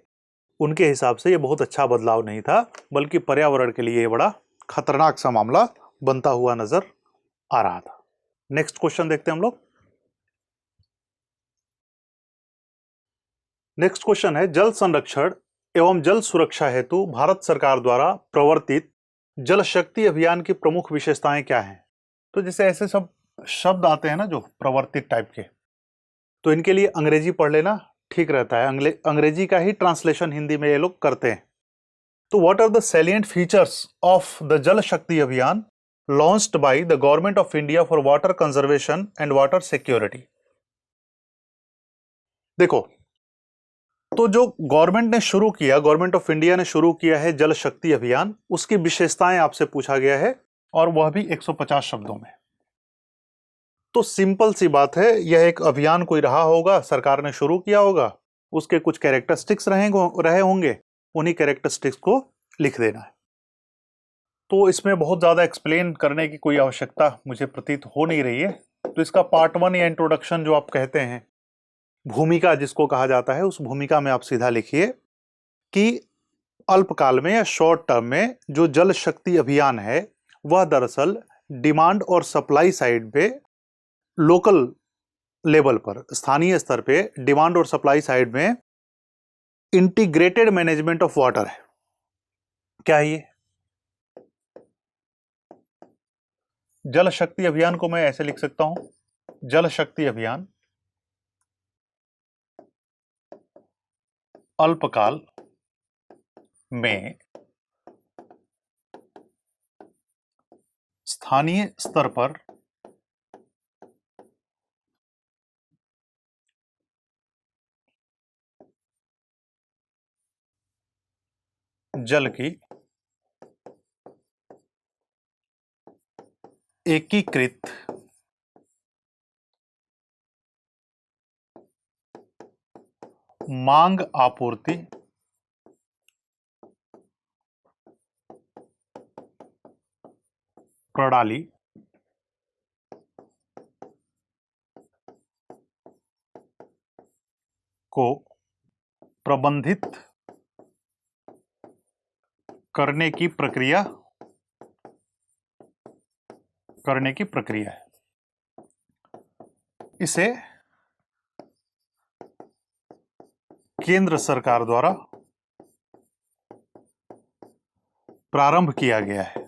उनके हिसाब से ये बहुत अच्छा बदलाव नहीं था, बल्कि पर्यावरण के लिए ये बड़ा खतरनाक सा मामला बनता हुआ नजर आ रहा था। नेक्स्ट क्वेश्चन देखते हैं हम लोग। नेक्स्ट क्वेश्चन है, जल संरक्षण एवं जल सुरक्षा हेतु भारत सरकार द्वारा प्रवर्तित जल शक्ति अभियान की प्रमुख विशेषताएं क्या हैं? तो जैसे ऐसे सब शब्द आते हैं ना जो प्रवर्तित टाइप के, तो इनके लिए अंग्रेजी पढ़ लेना ठीक रहता है। अंग्रेजी का ही ट्रांसलेशन हिंदी में ये लोग करते हैं। तो what are the salient features of the Jal Shakti Abhiyan launched by the government of India for water conservation and water security? देखो, तो जो गवर्नमेंट ने शुरू किया, गवर्नमेंट ऑफ इंडिया ने शुरू किया है जल शक्ति अभियान, उसकी विशेषताएं आपसे पूछा गया है, और वह भी 150 शब्दों में। तो सिंपल सी बात है, यह एक अभियान कोई रहा होगा, सरकार ने शुरू किया होगा, उसके कुछ कैरेक्टरिस्टिक्स रहे होंगे, उन्हीं कैरेक्टरिस्टिक्स को लिख देना है। तो इसमें बहुत ज़्यादा एक्सप्लेन करने की कोई आवश्यकता मुझे प्रतीत हो नहीं रही है। तो इसका पार्ट 1 या इंट्रोडक्शन जो आप कहते हैं, भूमिका जिसको कहा जाता है, उस भूमिका में आप सीधा लिखिए कि अल्पकाल में या शॉर्ट टर्म में जो जल शक्ति अभियान है वह दरअसल डिमांड और सप्लाई साइड पे, लोकल लेवल पर, स्थानीय स्तर पे डिमांड और सप्लाई साइड में इंटीग्रेटेड मैनेजमेंट ऑफ वाटर है। क्या है ये? जल शक्ति अभियान को मैं ऐसे लिख सकता हूं, जल शक्ति अभियान अल्पकाल में स्थानीय स्तर पर जल की एकीकृत मांग आपूर्ति प्रणाली को प्रबंधित करने की प्रक्रिया है। इसे केंद्र सरकार द्वारा प्रारंभ किया गया है।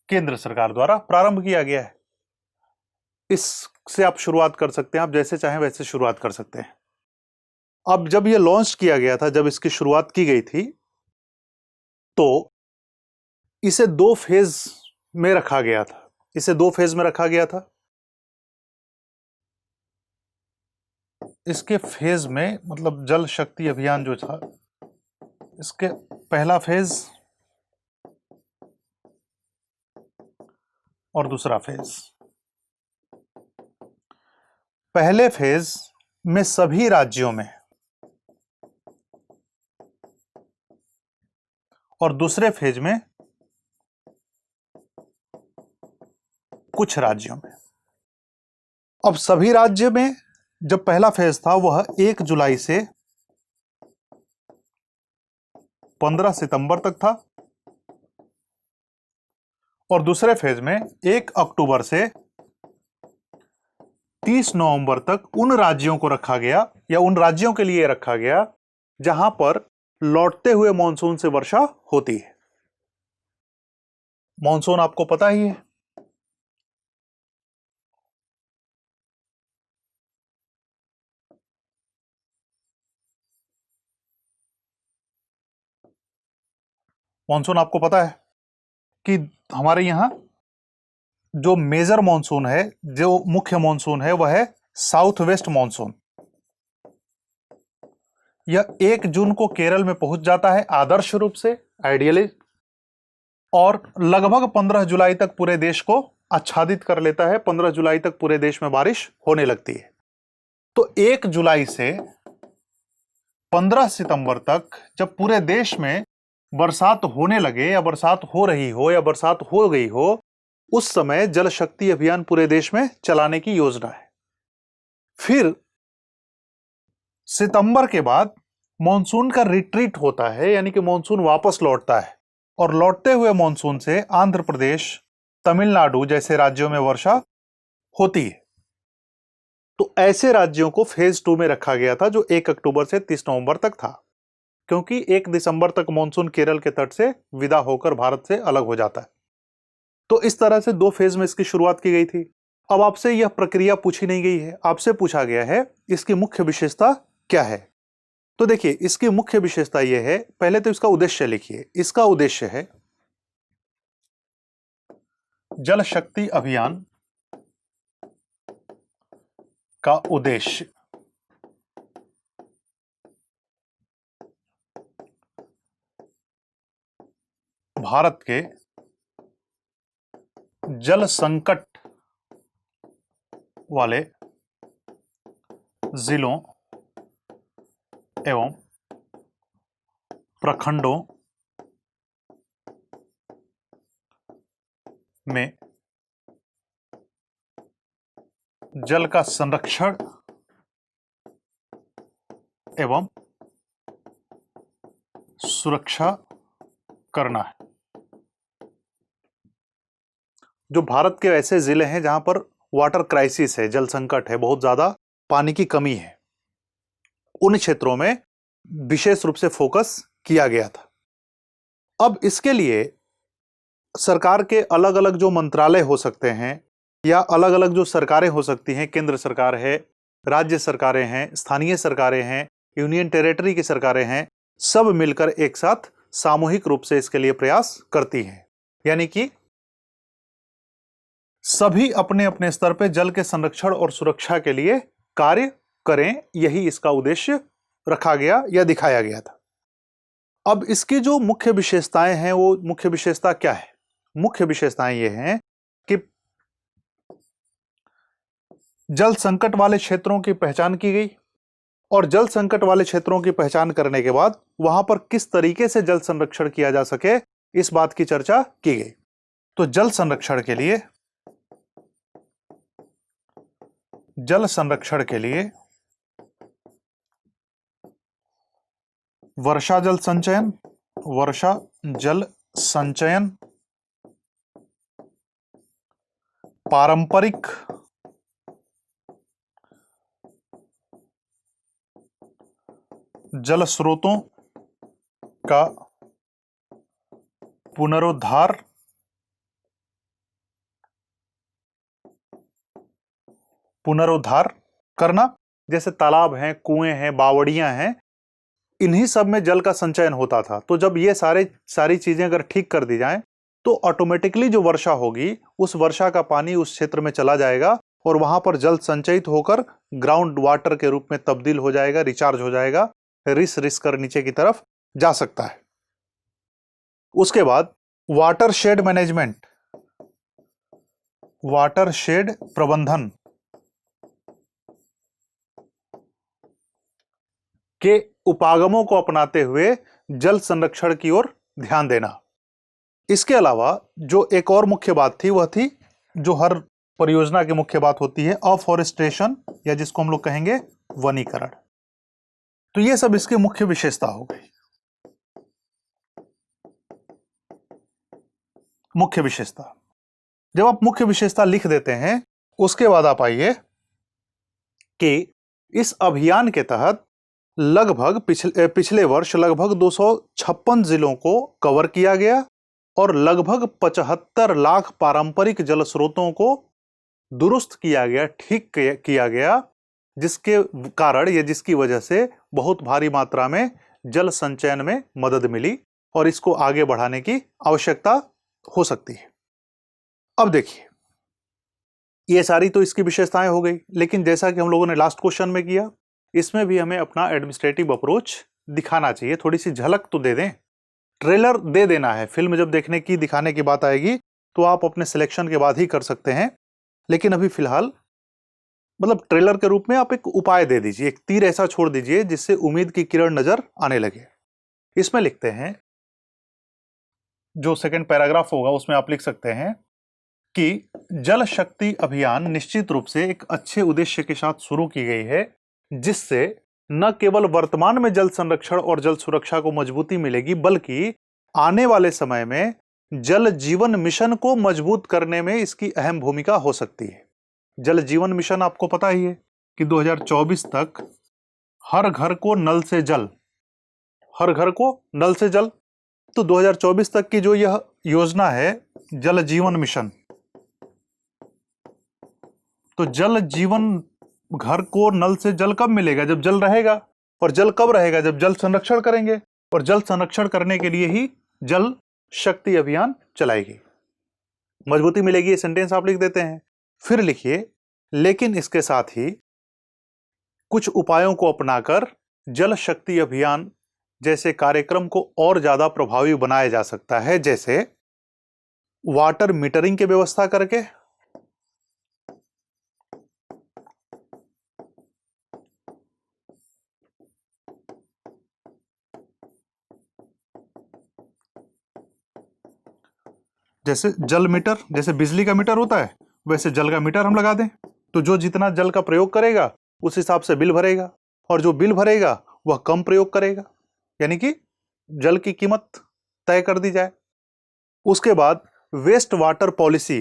केंद्र सरकार द्वारा प्रारंभ किया गया है। इससे आप शुरुआत कर सकते हैं, आप जैसे चाहें वैसे शुरुआत कर सकते हैं। अब जब ये लॉन्च किया गया था, जब इसकी शुरुआत की गई थी, तो इसे 2 फेज में रखा गया था। इसे 2 फेज में रखा गया था। इसके फेज में, मतलब जल शक्ति अभियान जो था, इसके पहला फेज और दूसरा फेज। पहले फेज में सभी राज्यों में और दूसरे फेज में कुछ राज्यों में। अब सभी राज्य में जब पहला फेज था वह 1 जुलाई से 15 सितंबर तक था, और दूसरे फेज में 1 अक्टूबर से 30 नवंबर तक उन राज्यों को रखा गया, या उन राज्यों के लिए रखा गया जहां पर लौटते हुए मॉनसून से वर्षा होती है। मॉनसून आपको पता ही है, मॉनसून आपको पता है कि हमारे यहां जो मेजर मॉनसून है, जो मुख्य मॉनसून है, वह है साउथ वेस्ट मॉनसून। यह 1 जून को केरल में पहुंच जाता है आदर्श रूप से, आइडियली, और लगभग 15 जुलाई तक पूरे देश को आच्छादित कर लेता है। 15 जुलाई तक पूरे देश में बारिश होने लगती है। तो 1 जुलाई से 15 सितंबर तक जब पूरे देश में बरसात होने लगे, या बरसात हो रही हो, या बरसात हो गई हो, उस समय जल शक्ति अभियान पूरे देश में चलाने की योजना है। फिर सितंबर के बाद मॉनसून का रिट्रीट होता है, यानी कि मॉनसून वापस लौटता है, और लौटते हुए मॉनसून से आंध्र प्रदेश, तमिलनाडु जैसे राज्यों में वर्षा होती है। तो ऐसे राज्यों को फेज 2 में रखा गया था, जो 1 अक्टूबर से 30 नवंबर तक था, क्योंकि 1 दिसंबर तक मॉनसून केरल के तट से विदा होकर भारत से अलग हो जाता है। तो इस तरह से 2 फेज में इसकी शुरुआत की गई थी। अब आपसे यह प्रक्रिया पूछी नहीं गई है, आपसे पूछा गया है इसकी मुख्य विशेषता क्या है। तो देखिए, इसकी मुख्य विशेषता यह है, पहले तो इसका उद्देश्य लिखिए। इसका उद्देश्य है जल शक्ति अभियान का उद्देश्य भारत के जल संकट वाले जिलों एवं प्रखंडों में जल का संरक्षण एवं सुरक्षा करना है। जो भारत के ऐसे जिले हैं जहां पर वाटर क्राइसिस है, जल संकट है, बहुत ज्यादा पानी की कमी है, उन क्षेत्रों में विशेष रूप से फोकस किया गया था। अब इसके लिए सरकार के अलग अलग जो मंत्रालय हो सकते हैं या अलग अलग जो सरकारें हो सकती हैं, केंद्र सरकार है, राज्य सरकारें हैं, स्थानीय सरकारें हैं, यूनियन टेरिटरी की सरकारें हैं, सब मिलकर एक साथ सामूहिक रूप से इसके लिए प्रयास करती हैं। यानी कि सभी अपने अपने स्तर पर जल के संरक्षण और सुरक्षा के लिए कार्य करें, यही इसका उद्देश्य रखा गया या दिखाया गया था। अब इसकी जो मुख्य विशेषताएं हैं, वो मुख्य विशेषता क्या है? मुख्य विशेषताएं ये हैं कि जल संकट वाले क्षेत्रों की पहचान की गई और जल संकट वाले क्षेत्रों की पहचान करने के बाद वहां पर किस तरीके से जल संरक्षण किया जा सके, इस बात की चर्चा की गई। तो जल संरक्षण के लिए वर्षा जल संचयन, पारंपरिक जल स्रोतों का पुनरुद्धार करना, जैसे तालाब हैं, कुएं हैं, बावड़ियां हैं, इन्हीं सब में जल का संचयन होता था। तो जब ये सारी चीजें अगर ठीक कर दी जाएं तो ऑटोमेटिकली जो वर्षा होगी उस वर्षा का पानी उस क्षेत्र में चला जाएगा और वहां पर जल संचयित होकर ग्राउंड वाटर के रूप में तब्दील हो जाएगा, रिचार्ज हो जाएगा, रिस कर नीचे की तरफ जा सकता है। उसके बाद वाटरशेड मैनेजमेंट, वाटरशेड प्रबंधन के उपागमों को अपनाते हुए जल संरक्षण की ओर ध्यान देना। इसके अलावा जो एक और मुख्य बात थी वह थी, जो हर परियोजना की मुख्य बात होती है, अफॉरेस्टेशन, या जिसको हम लोग कहेंगे वनीकरण। तो ये सब इसकी मुख्य विशेषता हो गई। मुख्य विशेषता, जब आप मुख्य विशेषता लिख देते हैं उसके बाद आप आइए कि इस अभियान के तहत लगभग पिछले वर्ष लगभग 256 जिलों को कवर किया गया और लगभग 75 लाख पारंपरिक जल स्रोतों को दुरुस्त किया गया, ठीक किया गया, जिसके कारण या जिसकी वजह से बहुत भारी मात्रा में जल संचयन में मदद मिली और इसको आगे बढ़ाने की आवश्यकता हो सकती है। अब देखिए, ये सारी तो इसकी विशेषताएं हो गई, लेकिन जैसा कि हम लोगों ने लास्ट क्वेश्चन में किया, इसमें भी हमें अपना एडमिनिस्ट्रेटिव अप्रोच दिखाना चाहिए। थोड़ी सी झलक तो दे दें, ट्रेलर दे देना है। फिल्म जब देखने की दिखाने की बात आएगी तो आप अपने सिलेक्शन के बाद ही कर सकते हैं, लेकिन अभी फिलहाल मतलब ट्रेलर के रूप में आप एक उपाय दे दीजिए, एक तीर ऐसा छोड़ दीजिए जिससे उम्मीद की किरण नजर आने लगे। इसमें लिखते हैं, जो सेकंड पैराग्राफ होगा उसमें आप लिख सकते हैं कि जल शक्ति अभियान निश्चित रूप से एक अच्छे उद्देश्य के साथ शुरू की गई है, जिससे न केवल वर्तमान में जल संरक्षण और जल सुरक्षा को मजबूती मिलेगी, बल्कि आने वाले समय में जल जीवन मिशन को मजबूत करने में इसकी अहम भूमिका हो सकती है। जल जीवन मिशन आपको पता ही है कि 2024 तक हर घर को नल से जल, हर घर को नल से जल। तो 2024 तक की जो यह योजना है जल जीवन मिशन, तो जल जीवन घर को नल से जल कब मिलेगा? जब जल रहेगा। और जल कब रहेगा? जब जल संरक्षण करेंगे। और जल संरक्षण करने के लिए ही जल शक्ति अभियान चलाएगी, मजबूती मिलेगी। ये सेंटेंस आप लिख देते हैं। फिर लिखिए, लेकिन इसके साथ ही कुछ उपायों को अपनाकर जल शक्ति अभियान जैसे कार्यक्रम को और ज्यादा प्रभावी बनाया जा सकता है। जैसे वाटर मीटरिंग की व्यवस्था करके, जैसे जल मीटर, जैसे बिजली का मीटर होता है वैसे जल का मीटर हम लगा दें, तो जो जितना जल का प्रयोग करेगा उस हिसाब से बिल भरेगा, और जो बिल भरेगा वह कम प्रयोग करेगा, यानी कि जल की कीमत तय कर दी जाए। उसके बाद waste water policy,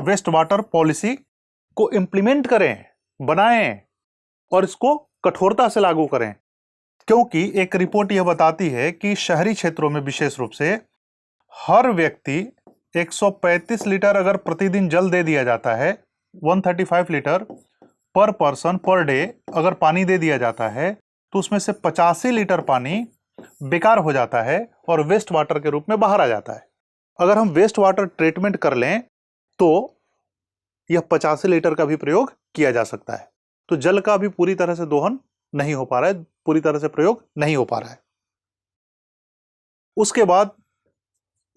waste water policy को इंप्लीमेंट करें, बनाएं और इसको कठोरता से लागू करें, क्योंकि एक रिपोर्ट यह बताती है कि शहरी क्षेत्रों में विशेष रूप से हर व्यक्ति 135 लीटर अगर प्रतिदिन जल दे दिया जाता है, 135 लीटर पर पर्सन पर डे अगर पानी दे दिया जाता है, तो उसमें से 85 लीटर पानी बेकार हो जाता है और वेस्ट वाटर के रूप में बाहर आ जाता है। अगर हम वेस्ट वाटर ट्रीटमेंट कर लें तो यह 85 लीटर का भी प्रयोग किया जा सकता है। तो जल का भी पूरी तरह से दोहन नहीं हो पा रहा है, पूरी तरह से प्रयोग नहीं हो पा रहा है। उसके बाद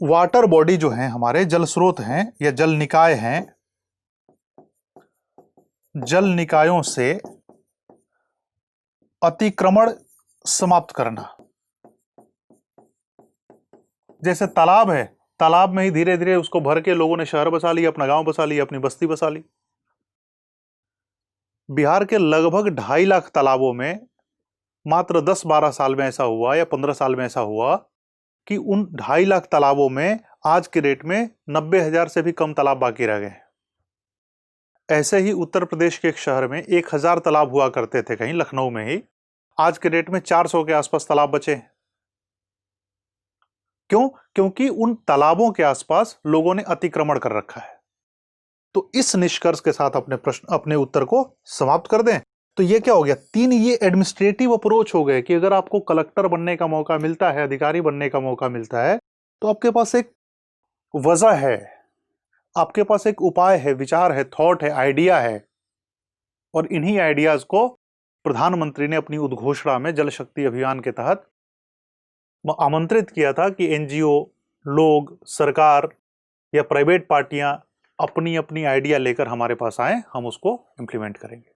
वाटर बॉडी जो है, हमारे जल स्रोत हैं या जल निकाय हैं, जल निकायों से अतिक्रमण समाप्त करना। जैसे तालाब है, तालाब में ही धीरे धीरे उसको भर के लोगों ने शहर बसा लिया, अपना गांव बसा लिया, अपनी बस्ती बसा ली। बिहार के लगभग 2.5 लाख तालाबों में मात्र 10-12 साल में ऐसा हुआ या 15 साल में ऐसा हुआ कि उन 2.5 लाख तालाबों में आज के रेट में 90,000 से भी कम तालाब बाकी रह गए। ऐसे ही उत्तर प्रदेश के एक शहर में 1,000 तालाब हुआ करते थे, कहीं लखनऊ में ही, आज के रेट में 400 के आसपास तालाब बचे। क्यों? क्योंकि उन तालाबों के आसपास लोगों ने अतिक्रमण कर रखा है। तो इस निष्कर्ष के साथ अपने उत्तर को समाप्त कर दें। तो ये क्या हो गया, 3 ये एडमिनिस्ट्रेटिव अप्रोच हो गए कि अगर आपको कलेक्टर बनने का मौका मिलता है, अधिकारी बनने का मौका मिलता है, तो आपके पास एक वजह है, आपके पास एक उपाय है, विचार है, थॉट है, आइडिया है, और इन्हीं आइडियाज को प्रधानमंत्री ने अपनी उद्घोषणा में जल शक्ति अभियान के तहत आमंत्रित किया था कि एनजीओ, लोग, सरकार या प्राइवेट पार्टियां अपनी अपनी आइडिया लेकर हमारे पास आए, हम उसको इंप्लीमेंट करेंगे।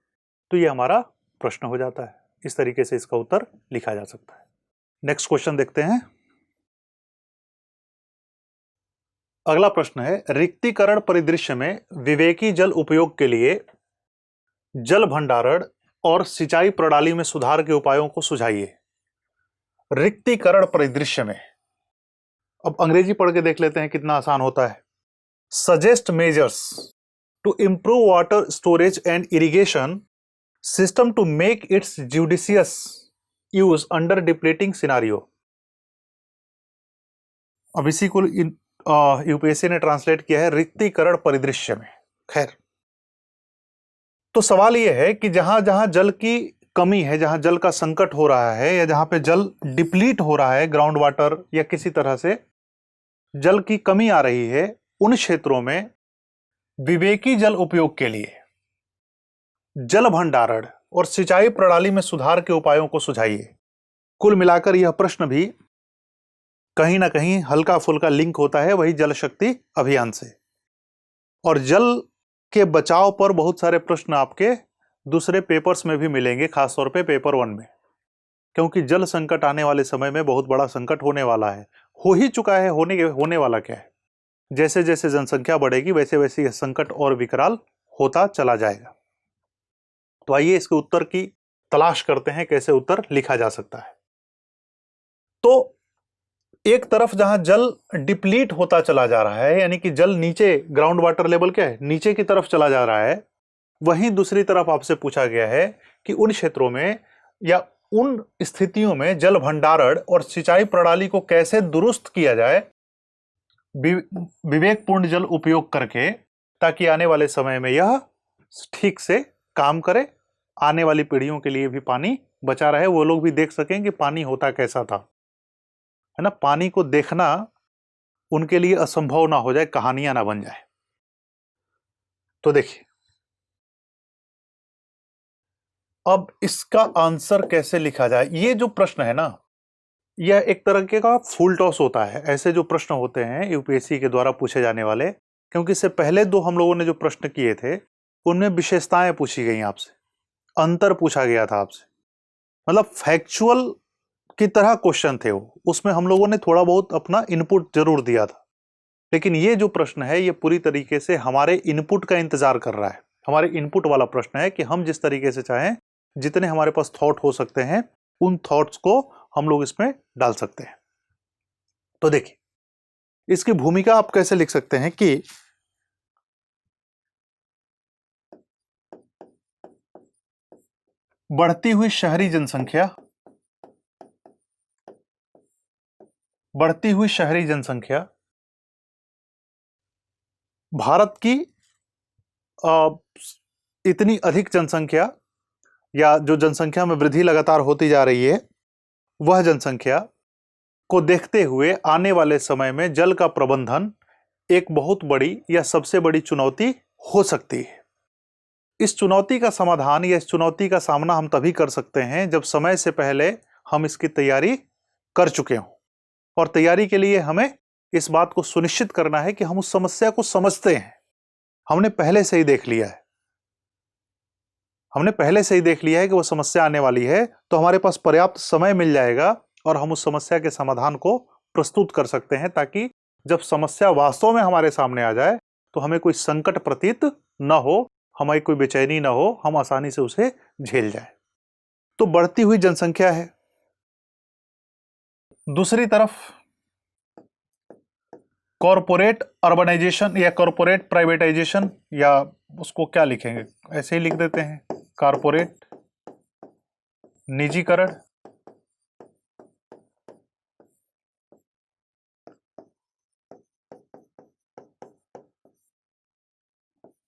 तो ये हमारा प्रश्न हो जाता है। इस तरीके से इसका उत्तर लिखा जा सकता है। नेक्स्ट क्वेश्चन देखते हैं। अगला प्रश्न है, रिक्तीकरण परिदृश्य में विवेकी जल उपयोग के लिए जल भंडारण और सिंचाई प्रणाली में सुधार के उपायों को सुझाइए। रिक्तीकरण परिदृश्य में, अब अंग्रेजी पढ़ के देख लेते हैं कितना आसान होता है। Suggest measures to improve water storage and irrigation system to make its judicious use under depleting scenario. अब इसी को यूपीएससी ने ट्रांसलेट किया है रिक्तीकरण परिदृश्य में। खैर, तो सवाल यह है कि जहां जहां जल की कमी है, जहां जल का संकट हो रहा है, या जहां पे जल डिप्लीट हो रहा है, ग्राउंड वाटर या किसी तरह से जल की कमी आ रही है, उन क्षेत्रों में विवेकी जल उपयोग के लिए जल भंडारण और सिंचाई प्रणाली में सुधार के उपायों को सुझाइए। कुल मिलाकर यह प्रश्न भी कहीं ना कहीं हल्का फुल्का लिंक होता है वही जल शक्ति अभियान से, और जल के बचाव पर बहुत सारे प्रश्न आपके दूसरे पेपर्स में भी मिलेंगे, खासतौर पे पेपर 1 में, क्योंकि जल संकट आने वाले समय में बहुत बड़ा संकट होने वाला है, हो ही चुका है, होने वाला क्या है, जैसे जैसे जनसंख्या बढ़ेगी वैसे वैसे यह संकट और विकराल होता चला जाएगा। तो आइए इसके उत्तर की तलाश करते हैं, कैसे उत्तर लिखा जा सकता है। तो एक तरफ जहां जल डिप्लीट होता चला जा रहा है, यानी कि जल नीचे, ग्राउंड वाटर लेवल क्या है, नीचे की तरफ चला जा रहा है, वहीं दूसरी तरफ आपसे पूछा गया है कि उन क्षेत्रों में या उन स्थितियों में जल भंडारण और सिंचाई प्रणाली को कैसे दुरुस्त किया जाए विवेकपूर्ण जल उपयोग करके, ताकि आने वाले समय में यह ठीक से काम करे, आने वाली पीढ़ियों के लिए भी पानी बचा रहे, वो लोग भी देख सकें कि पानी होता कैसा था, है ना। पानी को देखना उनके लिए असंभव ना हो जाए, कहानियां ना बन जाए। तो देखिए, अब इसका आंसर कैसे लिखा जाए, ये जो प्रश्न है ना, यह एक तरह का फुल टॉस होता है। ऐसे जो प्रश्न होते हैं यूपीएससी के द्वारा पूछे जाने वाले, क्योंकि इससे पहले दो हम लोगों ने जो प्रश्न किए थे उनमें विशेषताएं पूछी गई आपसे, अंतर पूछा गया था आपसे, मतलब फैक्चुअल की तरह क्वेश्चन थे वो, उसमें हम लोगों ने थोड़ा बहुत अपना इनपुट जरूर दिया था। लेकिन ये जो प्रश्न है ये पूरी तरीके से हमारे इनपुट का इंतजार कर रहा है, हमारे इनपुट वाला प्रश्न है कि हम जिस तरीके से चाहें, जितने हमारे पास थॉट हो सकते हैं उन थॉट्स को हम लोग इसमें डाल सकते हैं। तो देखिए इसकी भूमिका आप कैसे लिख सकते हैं कि बढ़ती हुई शहरी जनसंख्या, बढ़ती हुई शहरी जनसंख्या भारत की इतनी अधिक जनसंख्या, या जो जनसंख्या में वृद्धि लगातार होती जा रही है, वह जनसंख्या को देखते हुए आने वाले समय में जल का प्रबंधन एक बहुत बड़ी या सबसे बड़ी चुनौती हो सकती है। इस चुनौती का समाधान या इस चुनौती का सामना हम तभी कर सकते हैं जब समय से पहले हम इसकी तैयारी कर चुके हों। और तैयारी के लिए हमें इस बात को सुनिश्चित करना है कि हम उस समस्या को समझते हैं, हमने पहले से ही देख लिया है, हमने पहले से ही देख लिया है कि वो समस्या आने वाली है, तो हमारे पास पर्याप्त समय मिल जाएगा और हम उस समस्या के समाधान को प्रस्तुत कर सकते हैं, ताकि जब समस्या वास्तव में हमारे सामने आ जाए तो हमें कोई संकट प्रतीत न हो, हमारी कोई बेचैनी ना हो, हम आसानी से उसे झेल जाए। तो बढ़ती हुई जनसंख्या है, दूसरी तरफ कॉरपोरेट अर्बनाइजेशन या कॉरपोरेट प्राइवेटाइजेशन, या उसको क्या लिखेंगे, ऐसे ही लिख देते हैं कॉरपोरेट निजीकरण,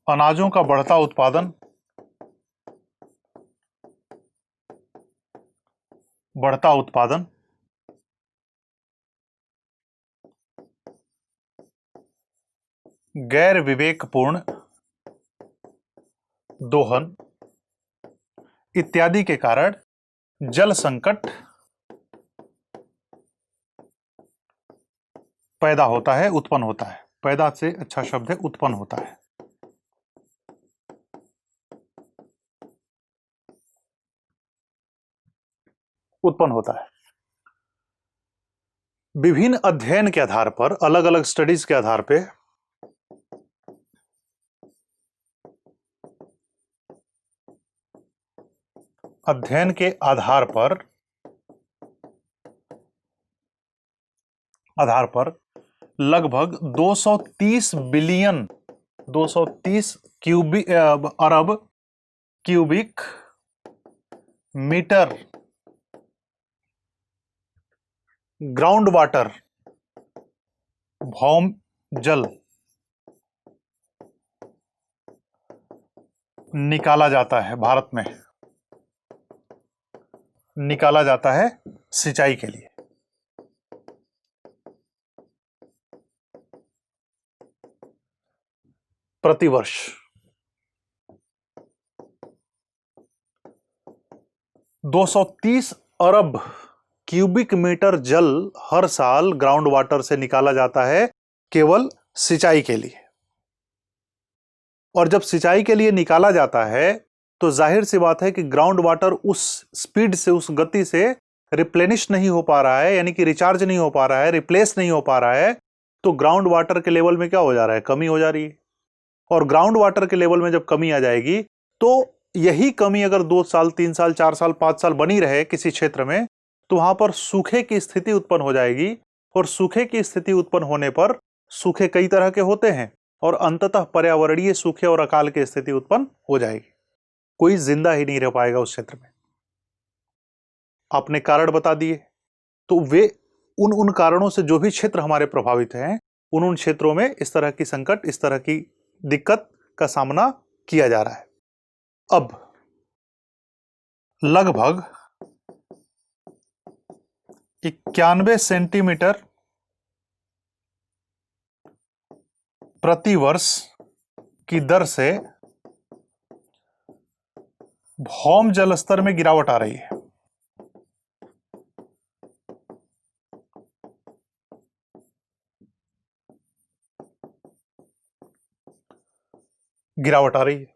अनाजों का बढ़ता उत्पादन, बढ़ता उत्पादन, गैर विवेकपूर्ण दोहन इत्यादि के कारण जल संकट पैदा होता है, उत्पन्न होता है। पैदा से अच्छा शब्द है, उत्पन्न होता है। उत्पन्न होता है। विभिन्न अध्ययन के आधार पर, अलग अलग स्टडीज के आधार पे अध्ययन के आधार पर लगभग 230 बिलियन, 230 अरब क्यूबिक मीटर ग्राउंड वाटर, भौम जल निकाला जाता है, भारत में निकाला जाता है सिंचाई के लिए। प्रतिवर्ष 230 अरब क्यूबिक मीटर जल हर साल ग्राउंड वाटर से निकाला जाता है, केवल सिंचाई के लिए। और जब सिंचाई के लिए निकाला जाता है तो जाहिर सी बात है कि ग्राउंड वाटर उस स्पीड से, उस गति से रिप्लेनिश नहीं हो पा रहा है, यानी कि रिचार्ज नहीं हो पा रहा है, रिप्लेस नहीं हो पा रहा है। तो ग्राउंड वाटर के लेवल में क्या हो जा रहा है, कमी हो जा रही है। और ग्राउंड वाटर के लेवल में जब कमी आ जाएगी तो यही कमी अगर 2 साल, 3 साल, 4 साल, 5 साल बनी रहे किसी क्षेत्र में, तो वहां पर सूखे की स्थिति उत्पन्न हो जाएगी। और सूखे की स्थिति उत्पन्न होने पर, सूखे कई तरह के होते हैं, और अंततः पर्यावरणीय सूखे और अकाल की स्थिति उत्पन्न हो जाएगी। कोई जिंदा ही नहीं रह पाएगा उस क्षेत्र में। आपने कारण बता दिए, तो वे उन कारणों से जो भी क्षेत्र हमारे प्रभावित हैं, उन क्षेत्रों में इस तरह की संकट, इस तरह की दिक्कत का सामना किया जा रहा है। अब लगभग 91 सेंटीमीटर प्रति वर्ष की दर से भौम जल स्तर में गिरावट आ रही है। गिरावट आ रही है।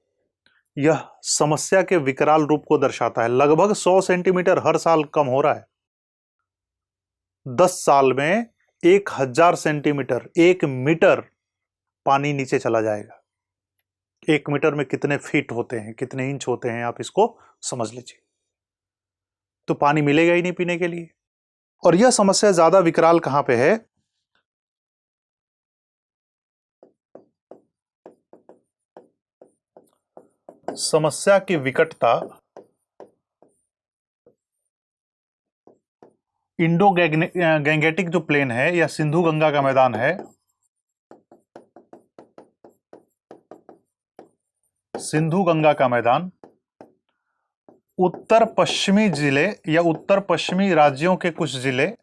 यह समस्या के विकराल रूप को दर्शाता है। लगभग 100 सेंटीमीटर हर साल कम हो रहा है। 10 साल में 1000 सेंटीमीटर, 1 मीटर पानी नीचे चला जाएगा। 1 मीटर में कितने फीट होते हैं, कितने इंच होते हैं, आप इसको समझ लीजिए। तो पानी मिलेगा ही नहीं पीने के लिए। और यह समस्या ज्यादा विकराल कहां पे है? समस्या की विकटता इंडो गैंगेटिक जो प्लेन है या सिंधु गंगा का मैदान है, सिंधु गंगा का मैदान उत्तर पश्चिमी जिले या उत्तर पश्चिमी राज्यों के कुछ जिले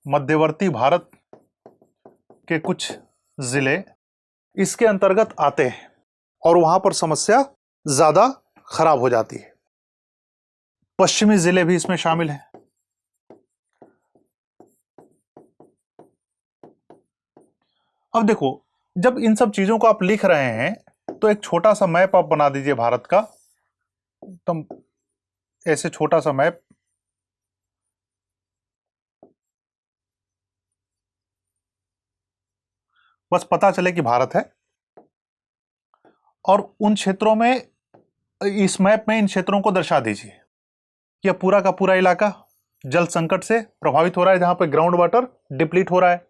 मध्यवर्ती भारत के कुछ जिले इसके अंतर्गत आते हैं और वहां पर समस्या ज्यादा खराब हो जाती है। पश्चिमी जिले भी इसमें शामिल हैं। अब देखो, जब इन सब चीजों को आप लिख रहे हैं तो एक छोटा सा मैप आप बना दीजिए भारत का। तुम ऐसे छोटा सा मैप, बस पता चले कि भारत है। और उन क्षेत्रों में, इस मैप में इन क्षेत्रों को दर्शा दीजिए। यह पूरा का पूरा इलाका जल संकट से प्रभावित हो रहा है, जहां पर ग्राउंड वाटर डिप्लीट हो रहा है।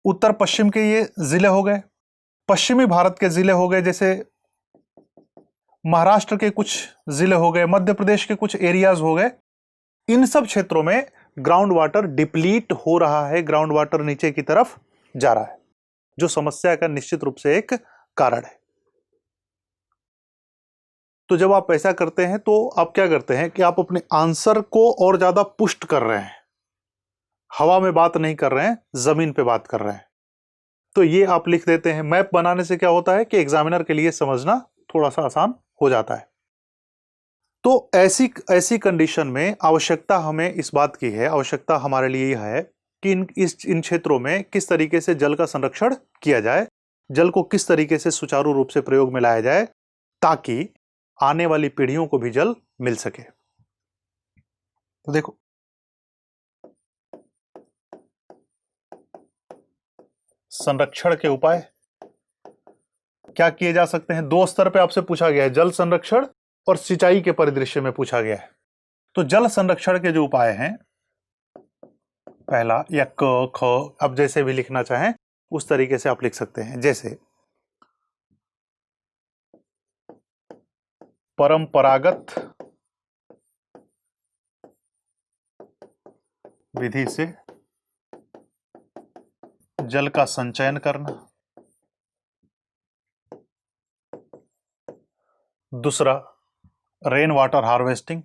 उत्तर पश्चिम के ये जिले हो गए, पश्चिमी भारत के जिले हो गए, जैसे महाराष्ट्र के कुछ जिले हो गए, मध्य प्रदेश के कुछ एरियाज हो गए। इन सब क्षेत्रों में ग्राउंड वाटर डिप्लीट हो रहा है, ग्राउंड वाटर नीचे की तरफ जा रहा है, जो समस्या का निश्चित रूप से एक कारण है। तो जब आप ऐसा करते हैं तो आप क्या करते हैं कि आप अपने आंसर को और ज्यादा पुष्ट कर रहे हैं। हवा में बात नहीं कर रहे हैं, जमीन पे बात कर रहे हैं। तो ये आप लिख देते हैं। मैप बनाने से क्या होता है कि एग्जामिनर के लिए समझना थोड़ा सा आसान हो जाता है। तो ऐसी ऐसी कंडीशन में आवश्यकता हमें इस बात की है, आवश्यकता हमारे लिए यह है कि इन क्षेत्रों में किस तरीके से जल का संरक्षण किया जाए, जल को किस तरीके से सुचारू रूप से प्रयोग में लाया जाए, ताकि आने वाली पीढ़ियों को भी जल मिल सके। तो देखो, संरक्षण के उपाय क्या किए जा सकते हैं? 2 स्तर पे आपसे पूछा गया है, जल संरक्षण और सिंचाई के परिदृश्य में पूछा गया है। तो जल संरक्षण के जो उपाय हैं, पहला या क ख, अब जैसे भी लिखना चाहें उस तरीके से आप लिख सकते हैं। जैसे परंपरागत विधि से जल का संचयन करना। दूसरा, rain water harvesting.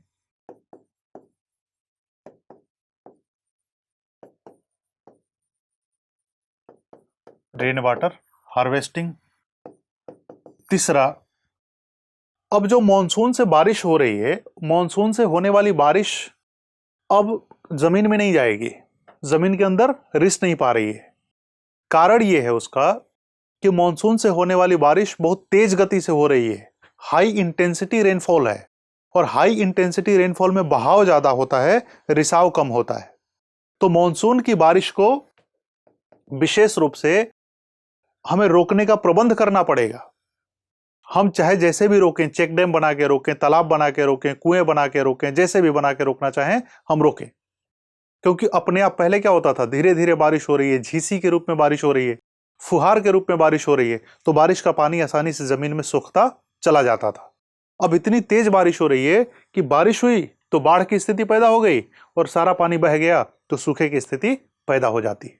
Rain water harvesting. तीसरा, अब जो मॉनसून से बारिश हो रही है, मॉनसून से होने वाली बारिश अब जमीन में नहीं जाएगी, जमीन के अंदर रिस नहीं पा रही है। कारण यह है उसका कि मॉनसून से होने वाली बारिश बहुत तेज गति से हो रही है, हाई इंटेंसिटी रेनफॉल है, और हाई इंटेंसिटी रेनफॉल में बहाव ज्यादा होता है, रिसाव कम होता है। तो मॉनसून की बारिश को विशेष रूप से हमें रोकने का प्रबंध करना पड़ेगा। हम चाहे जैसे भी रोकें, चेक डैम बना के रोकें, तालाब बना के रोकें, कुएं बना के रोकें, जैसे भी बना के रोकना चाहें हम रोकें। क्योंकि अपने आप पहले क्या होता था, धीरे धीरे बारिश हो रही है, झीसी के रूप में बारिश हो रही है, फुहार के रूप में बारिश हो रही है, तो बारिश का पानी आसानी से जमीन में सोखता चला जाता था। अब इतनी तेज बारिश हो रही है कि बारिश हुई तो बाढ़ की स्थिति पैदा हो गई, और सारा पानी बह गया तो सूखे की स्थिति पैदा हो जाती है।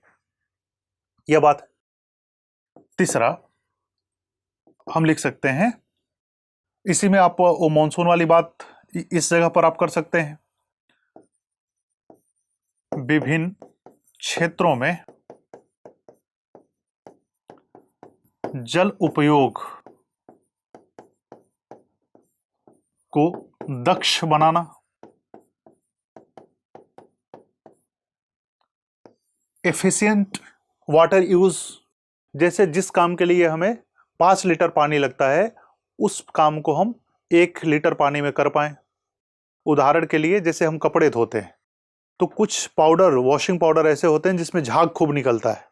यह बात। तीसरा, हम लिख सकते हैं, इसी में आप वो मॉनसून वाली बात इस जगह पर आप कर सकते हैं, विभिन्न क्षेत्रों में जल उपयोग को दक्ष बनाना, एफिशिएंट वाटर यूज, जैसे जिस काम के लिए हमें 5 लीटर पानी लगता है उस काम को हम 1 लीटर पानी में कर पाएं। उदाहरण के लिए जैसे हम कपड़े धोते हैं तो कुछ पाउडर, वॉशिंग पाउडर ऐसे होते हैं जिसमें झाग खूब निकलता है,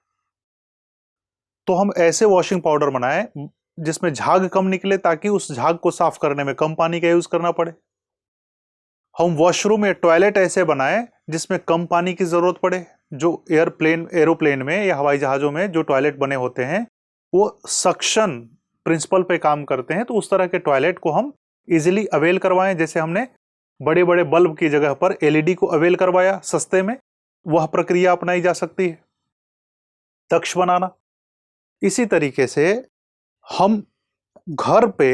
तो हम ऐसे वॉशिंग पाउडर बनाएं जिसमें झाग कम निकले ताकि उस झाग को साफ करने में कम पानी का यूज करना पड़े। हम वॉशरूम या टॉयलेट ऐसे बनाएं जिसमें कम पानी की जरूरत पड़े। जो एरोप्लेन में या हवाई जहाजों में जो टॉयलेट बने होते हैं वो सक्शन प्रिंसिपल पे काम करते हैं, तो उस तरह के टॉयलेट को हम इजीली अवेल करवाएं। जैसे हमने बड़े बड़े बल्ब की जगह पर एलईडी को अवेल करवाया सस्ते में, वह प्रक्रिया अपनाई जा सकती है, दक्ष बनाना। इसी तरीके से हम घर पे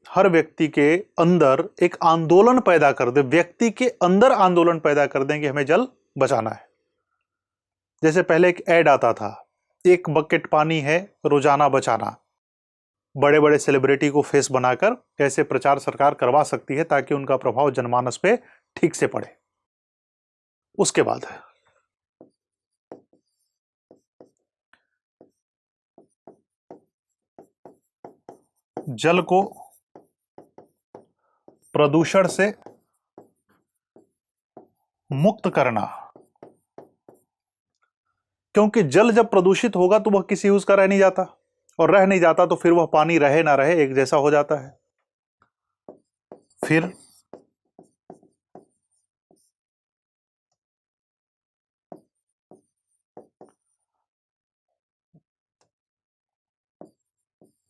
हर व्यक्ति के अंदर एक आंदोलन पैदा कर दें, व्यक्ति के अंदर आंदोलन पैदा कर दें कि हमें जल बचाना है। जैसे पहले एक ऐड आता था, 1 बकेट पानी है रोजाना बचाना। बड़े बड़े सेलिब्रिटी को फेस बनाकर कैसे प्रचार सरकार करवा सकती है ताकि उनका प्रभाव जनमानस पे ठीक से पड़े। उसके बाद जल को प्रदूषण से मुक्त करना, क्योंकि जल जब प्रदूषित होगा तो वह किसी यूज का रह नहीं जाता, और रह नहीं जाता तो फिर वह पानी रहे ना रहे एक जैसा हो जाता है। फिर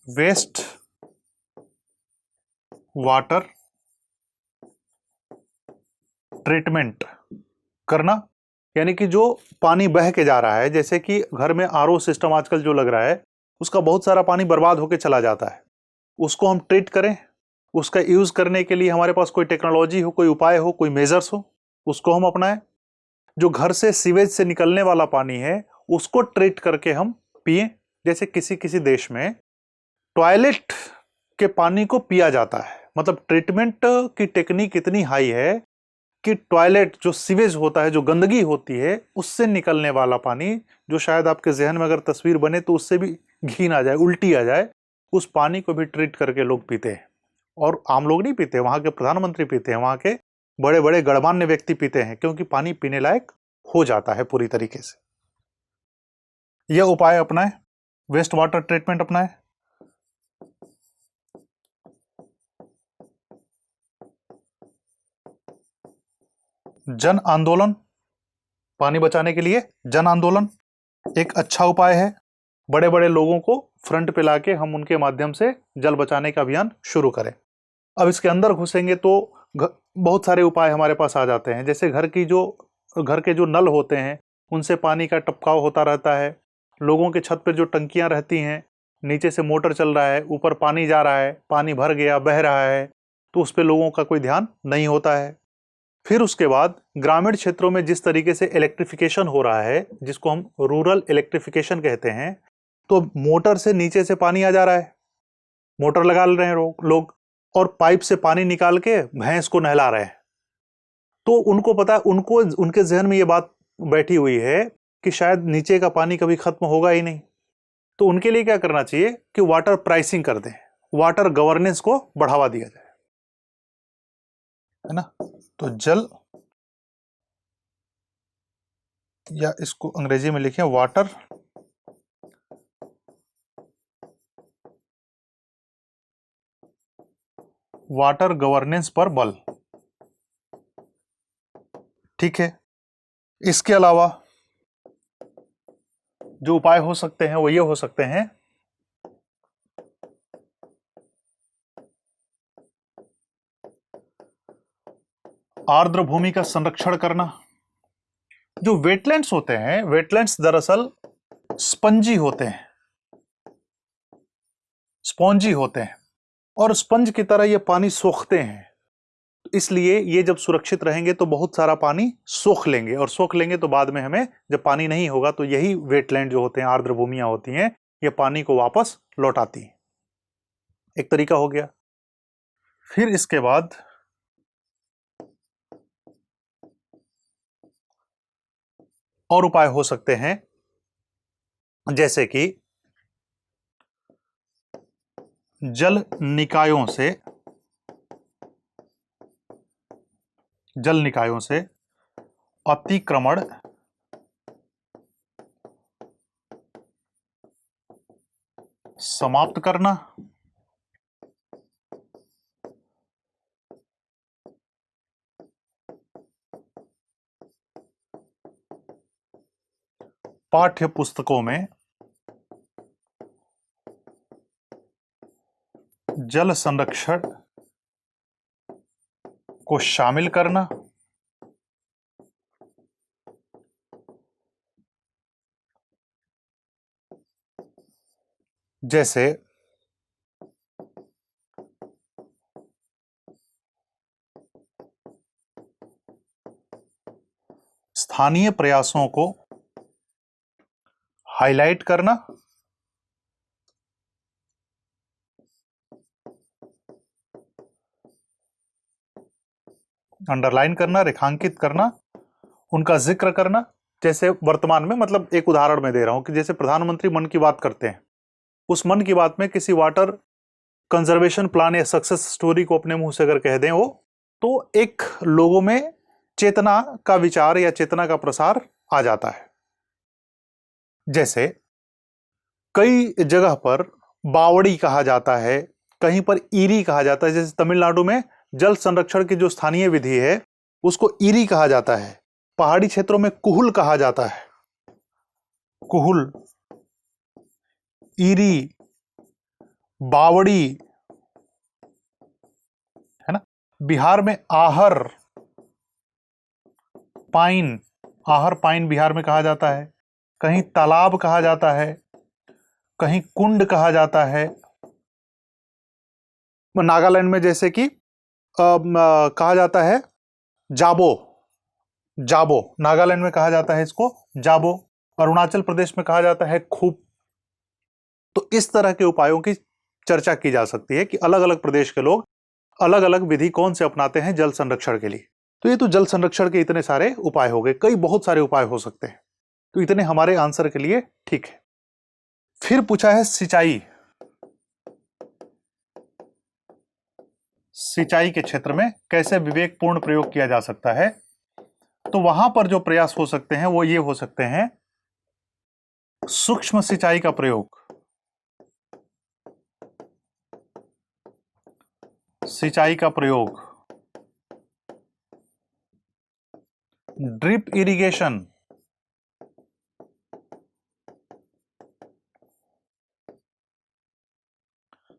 वेस्ट वाटर ट्रीटमेंट करना, यानी कि जो पानी बह के जा रहा है, जैसे कि घर में आरओ सिस्टम आजकल जो लग रहा है उसका बहुत सारा पानी बर्बाद होकर चला जाता है, उसको हम ट्रीट करें। उसका यूज करने के लिए हमारे पास कोई टेक्नोलॉजी हो, कोई उपाय हो, कोई मेजर्स हो, उसको हम अपनाएं। जो घर से सीवेज से निकलने वाला पानी है उसको ट्रीट करके हम पिए। जैसे किसी किसी देश में टॉयलेट के पानी को पिया जाता है, मतलब ट्रीटमेंट की टेक्निक इतनी हाई है कि टॉयलेट जो सीवेज होता है, जो गंदगी होती है, उससे निकलने वाला पानी, जो शायद आपके जहन में अगर तस्वीर बने तो उससे भी घिन आ जाए, उल्टी आ जाए, उस पानी को भी ट्रीट करके लोग पीते हैं। और आम लोग नहीं पीते, वहां के प्रधानमंत्री पीते हैं, वहां के बड़े बड़े गणमान्य व्यक्ति पीते हैं, क्योंकि पानी पीने लायक हो जाता है पूरी तरीके से। यह उपाय अपनाएं, वेस्ट वाटर ट्रीटमेंट अपनाएं। जन आंदोलन, पानी बचाने के लिए जन आंदोलन एक अच्छा उपाय है। बड़े बड़े लोगों को फ्रंट पे लाके हम उनके माध्यम से जल बचाने का अभियान शुरू करें। अब इसके अंदर घुसेंगे तो बहुत सारे उपाय हमारे पास आ जाते हैं। जैसे घर के जो नल होते हैं उनसे पानी का टपकाव होता रहता है। लोगों के छत पर जो टंकियां रहती हैं, नीचे से मोटर चल रहा है, ऊपर पानी जा रहा है, पानी भर गया, बह रहा है, तो उस पर लोगों का कोई ध्यान नहीं होता है। फिर उसके बाद ग्रामीण क्षेत्रों में जिस तरीके से इलेक्ट्रिफिकेशन हो रहा है, जिसको हम रूरल इलेक्ट्रिफिकेशन कहते हैं, तो मोटर से नीचे से पानी आ जा रहा है, मोटर लगा ले रहे हैं लोग, और पाइप से पानी निकाल के भैंस को नहला रहे हैं। तो उनको पता है, उनके जहन में ये बात बैठी हुई है कि शायद नीचे का पानी कभी खत्म होगा ही नहीं। तो उनके लिए क्या करना चाहिए कि वाटर प्राइसिंग कर दें, वाटर गवर्नेंस को बढ़ावा दिया जाए, है ना। तो जल, या इसको अंग्रेजी में लिखें वाटर गवर्नेंस पर बल, ठीक है। इसके अलावा जो उपाय हो सकते हैं वो ये हो सकते हैं, आर्द्र भूमि का संरक्षण करना। जो वेटलैंड्स होते हैं, वेटलैंड्स दरअसल स्पंजी होते हैं, स्पॉन्जी होते हैं, और स्पंज की तरह ये पानी सोखते हैं। इसलिए ये जब सुरक्षित रहेंगे तो बहुत सारा पानी सोख लेंगे, और सोख लेंगे तो बाद में हमें जब पानी नहीं होगा तो यही वेटलैंड जो होते हैं, आर्द्र भूमियां होती हैं, ये पानी को वापस लौटाती हैं। एक तरीका हो गया। फिर इसके बाद और उपाय हो सकते हैं, जैसे कि जल निकायों से अतिक्रमण समाप्त करना, पाठ्य पुस्तकों में जल संरक्षण को शामिल करना, जैसे स्थानीय प्रयासों को हाईलाइट करना, अंडरलाइन करना, रेखांकित करना, उनका जिक्र करना। जैसे वर्तमान में, मतलब एक उदाहरण मैं दे रहा हूं कि जैसे प्रधानमंत्री मन की बात करते हैं, उस मन की बात में किसी वाटर कंजर्वेशन प्लान या सक्सेस स्टोरी को अपने मुंह से अगर कह दें वो, तो एक लोगों में चेतना का विचार या चेतना का प्रसार आ जाता है। जैसे कई जगह पर बावड़ी कहा जाता है, कहीं पर ईरी कहा जाता है। जैसे तमिलनाडु में जल संरक्षण की जो स्थानीय विधि है उसको ईरी कहा जाता है। पहाड़ी क्षेत्रों में कुहुल कहा जाता है, कुहुल, ईरी, बावड़ी, है ना। बिहार में आहर पाइन, आहर पाइन बिहार में कहा जाता है। कहीं तालाब कहा जाता है, कहीं कुंड कहा जाता है। नागालैंड में जैसे कि कहा जाता है जाबो, जाबो नागालैंड में कहा जाता है इसको जाबो। अरुणाचल प्रदेश में कहा जाता है खूब। तो इस तरह के उपायों की चर्चा की जा सकती है कि अलग अलग प्रदेश के लोग अलग अलग विधि कौन से अपनाते हैं जल संरक्षण के लिए। तो ये तो जल संरक्षण के इतने सारे उपाय हो गए, कई बहुत सारे उपाय हो सकते हैं। तो इतने हमारे आंसर के लिए ठीक है। फिर पूछा है सिंचाई, सिंचाई के क्षेत्र में कैसे विवेकपूर्ण प्रयोग किया जा सकता है। तो वहां पर जो प्रयास हो सकते हैं वो ये हो सकते हैं, सूक्ष्म सिंचाई का प्रयोग, सिंचाई का प्रयोग, ड्रिप इरिगेशन,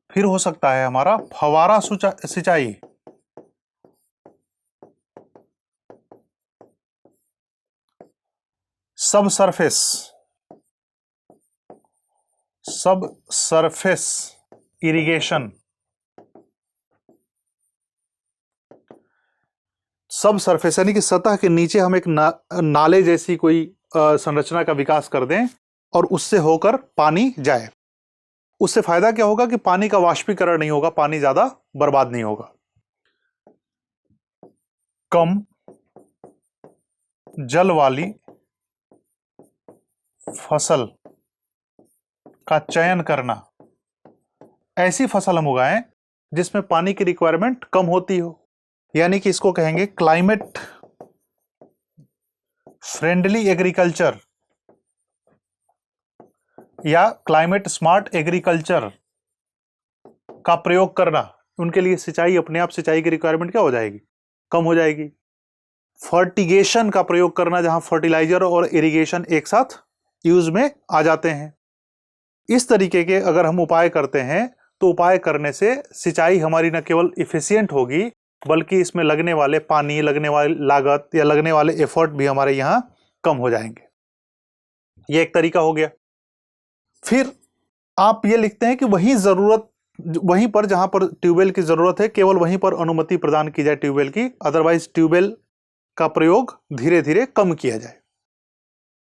फिर हो सकता है हमारा फवारा सिंचाई, सब सरफेस इरिगेशन। सब सरफेस यानी कि सतह के नीचे हम एक नाले जैसी कोई संरचना का विकास कर दें और उससे होकर पानी जाए। उससे फायदा क्या होगा कि पानी का वाष्पीकरण नहीं होगा, पानी ज्यादा बर्बाद नहीं होगा। कम जल वाली फसल का चयन करना, ऐसी फसल हम उगाएं जिसमें पानी की रिक्वायरमेंट कम होती हो, यानी कि इसको कहेंगे क्लाइमेट फ्रेंडली एग्रीकल्चर या क्लाइमेट स्मार्ट एग्रीकल्चर का प्रयोग करना। उनके लिए सिंचाई, अपने आप सिंचाई की रिक्वायरमेंट क्या हो जाएगी, कम हो जाएगी। फर्टिगेशन का प्रयोग करना, जहां फर्टिलाइजर और इरिगेशन एक साथ यूज में आ जाते हैं। इस तरीके के अगर हम उपाय करते हैं तो उपाय करने से सिंचाई हमारी न केवल इफिशियंट होगी बल्कि इसमें लगने वाले पानी, लगने वाली लागत या लगने वाले एफर्ट भी हमारे यहां कम हो जाएंगे। ये एक तरीका हो गया। फिर आप ये लिखते हैं कि वहीं पर जहां पर ट्यूबवेल की जरूरत है केवल वहीं पर अनुमति प्रदान की जाए ट्यूबवेल की, अदरवाइज ट्यूबवेल का प्रयोग धीरे धीरे कम किया जाए।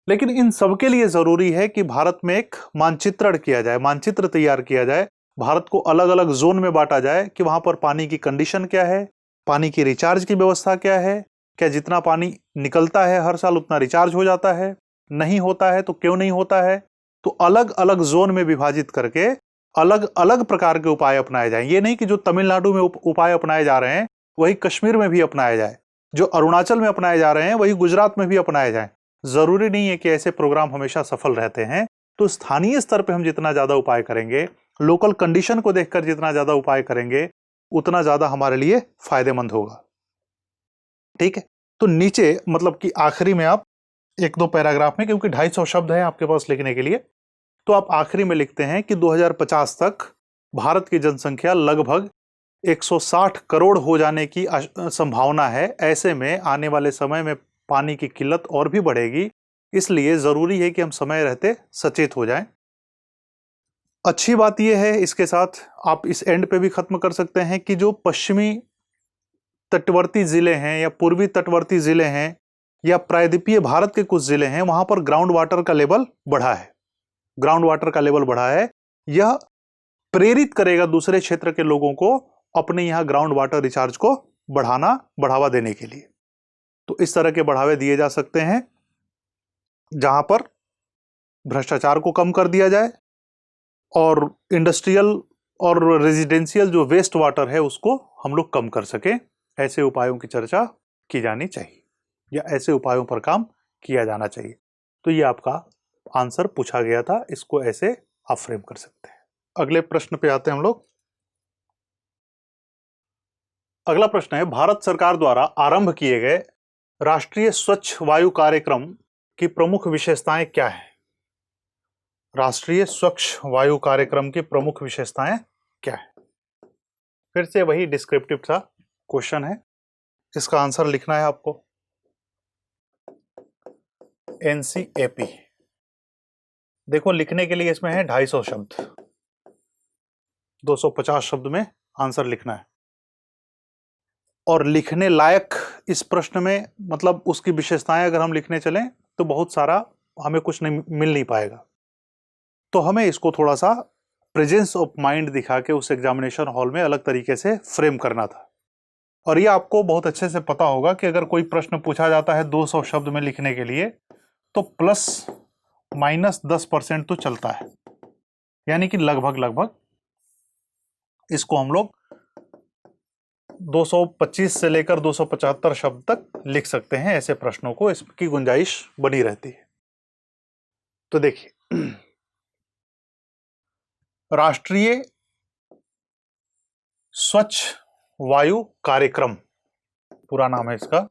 लेकिन इन सबके लिए जरूरी है कि भारत में एक मानचित्रण किया जाए, मानचित्र तैयार किया जाए, भारत को अलग अलग जोन में बांटा जाए कि वहां पर पानी की कंडीशन क्या है, पानी की रिचार्ज की व्यवस्था क्या है, क्या जितना पानी निकलता है हर साल उतना रिचार्ज हो जाता है, नहीं होता है तो क्यों नहीं होता है। तो अलग अलग जोन में विभाजित करके अलग अलग प्रकार के उपाय अपनाए जाएं। ये नहीं कि जो तमिलनाडु में उपाय अपनाए जा रहे हैं वही कश्मीर में भी अपनाया जाए, जो अरुणाचल में अपनाए जा रहे हैं वही गुजरात में भी अपनाए जाए। जरूरी नहीं है कि ऐसे प्रोग्राम हमेशा सफल रहते हैं। तो स्थानीय स्तर पे हम जितना ज्यादा उपाय करेंगे, लोकल कंडीशन को देखकर जितना ज्यादा उपाय करेंगे, उतना ज्यादा हमारे लिए फायदेमंद होगा। ठीक है, तो नीचे मतलब कि आखिरी में आप एक दो पैराग्राफ में, क्योंकि 250 शब्द है आपके पास लिखने के लिए, तो आप आखिरी में लिखते हैं कि 2050 तक भारत की जनसंख्या लगभग 160 करोड़ हो जाने की संभावना है। ऐसे में आने वाले समय में पानी की किल्लत और भी बढ़ेगी, इसलिए जरूरी है कि हम समय रहते सचेत हो जाएं। अच्छी बात यह है, इसके साथ आप इस एंड पे भी खत्म कर सकते हैं कि जो पश्चिमी तटवर्ती जिले हैं या पूर्वी तटवर्ती जिले हैं या प्रायद्वीपीय भारत के कुछ जिले हैं, वहां पर ग्राउंड वाटर का लेवल बढ़ा है, ग्राउंड वाटर का लेवल बढ़ा है। यह प्रेरित करेगा दूसरे क्षेत्र के लोगों को अपने यहां ग्राउंड वाटर रिचार्ज को बढ़ावा देने के लिए। तो इस तरह के बढ़ावे दिए जा सकते हैं जहां पर भ्रष्टाचार को कम कर दिया जाए और इंडस्ट्रियल और रेजिडेंशियल जो वेस्ट वाटर है उसको हम लोग कम कर सकें। ऐसे उपायों की चर्चा की जानी चाहिए या ऐसे उपायों पर काम किया जाना चाहिए। तो ये आपका आंसर पूछा गया था, इसको ऐसे आप फ्रेम कर सकते हैं। अगले प्रश्न पे आते हैं हम लोग। अगला प्रश्न है, भारत सरकार द्वारा आरंभ किए गए राष्ट्रीय स्वच्छ वायु कार्यक्रम की प्रमुख विशेषताएं क्या है? राष्ट्रीय स्वच्छ वायु कार्यक्रम की प्रमुख विशेषताएं क्या है? फिर से वही डिस्क्रिप्टिव सा क्वेश्चन है, इसका आंसर लिखना है आपको। NCAP देखो, लिखने के लिए इसमें है 250 शब्द, 250 शब्द में आंसर लिखना है। और लिखने लायक इस प्रश्न में मतलब उसकी विशेषताएं अगर हम लिखने चलें तो बहुत सारा हमें कुछ नहीं मिल नहीं पाएगा। तो हमें इसको थोड़ा सा प्रेजेंस ऑफ माइंड दिखा के उस एग्जामिनेशन हॉल में अलग तरीके से फ्रेम करना था। और ये आपको बहुत अच्छे से पता होगा कि अगर कोई प्रश्न पूछा जाता है 200 शब्द में लिखने के लिए तो ±10% तो चलता है, यानी कि लगभग इसको हम लोग 225 से लेकर 275 शब्द तक लिख सकते हैं। ऐसे प्रश्नों को इसकी गुंजाइश बनी रहती है। तो देखिए, राष्ट्रीय स्वच्छ वायु कार्यक्रम पूरा नाम है इसका।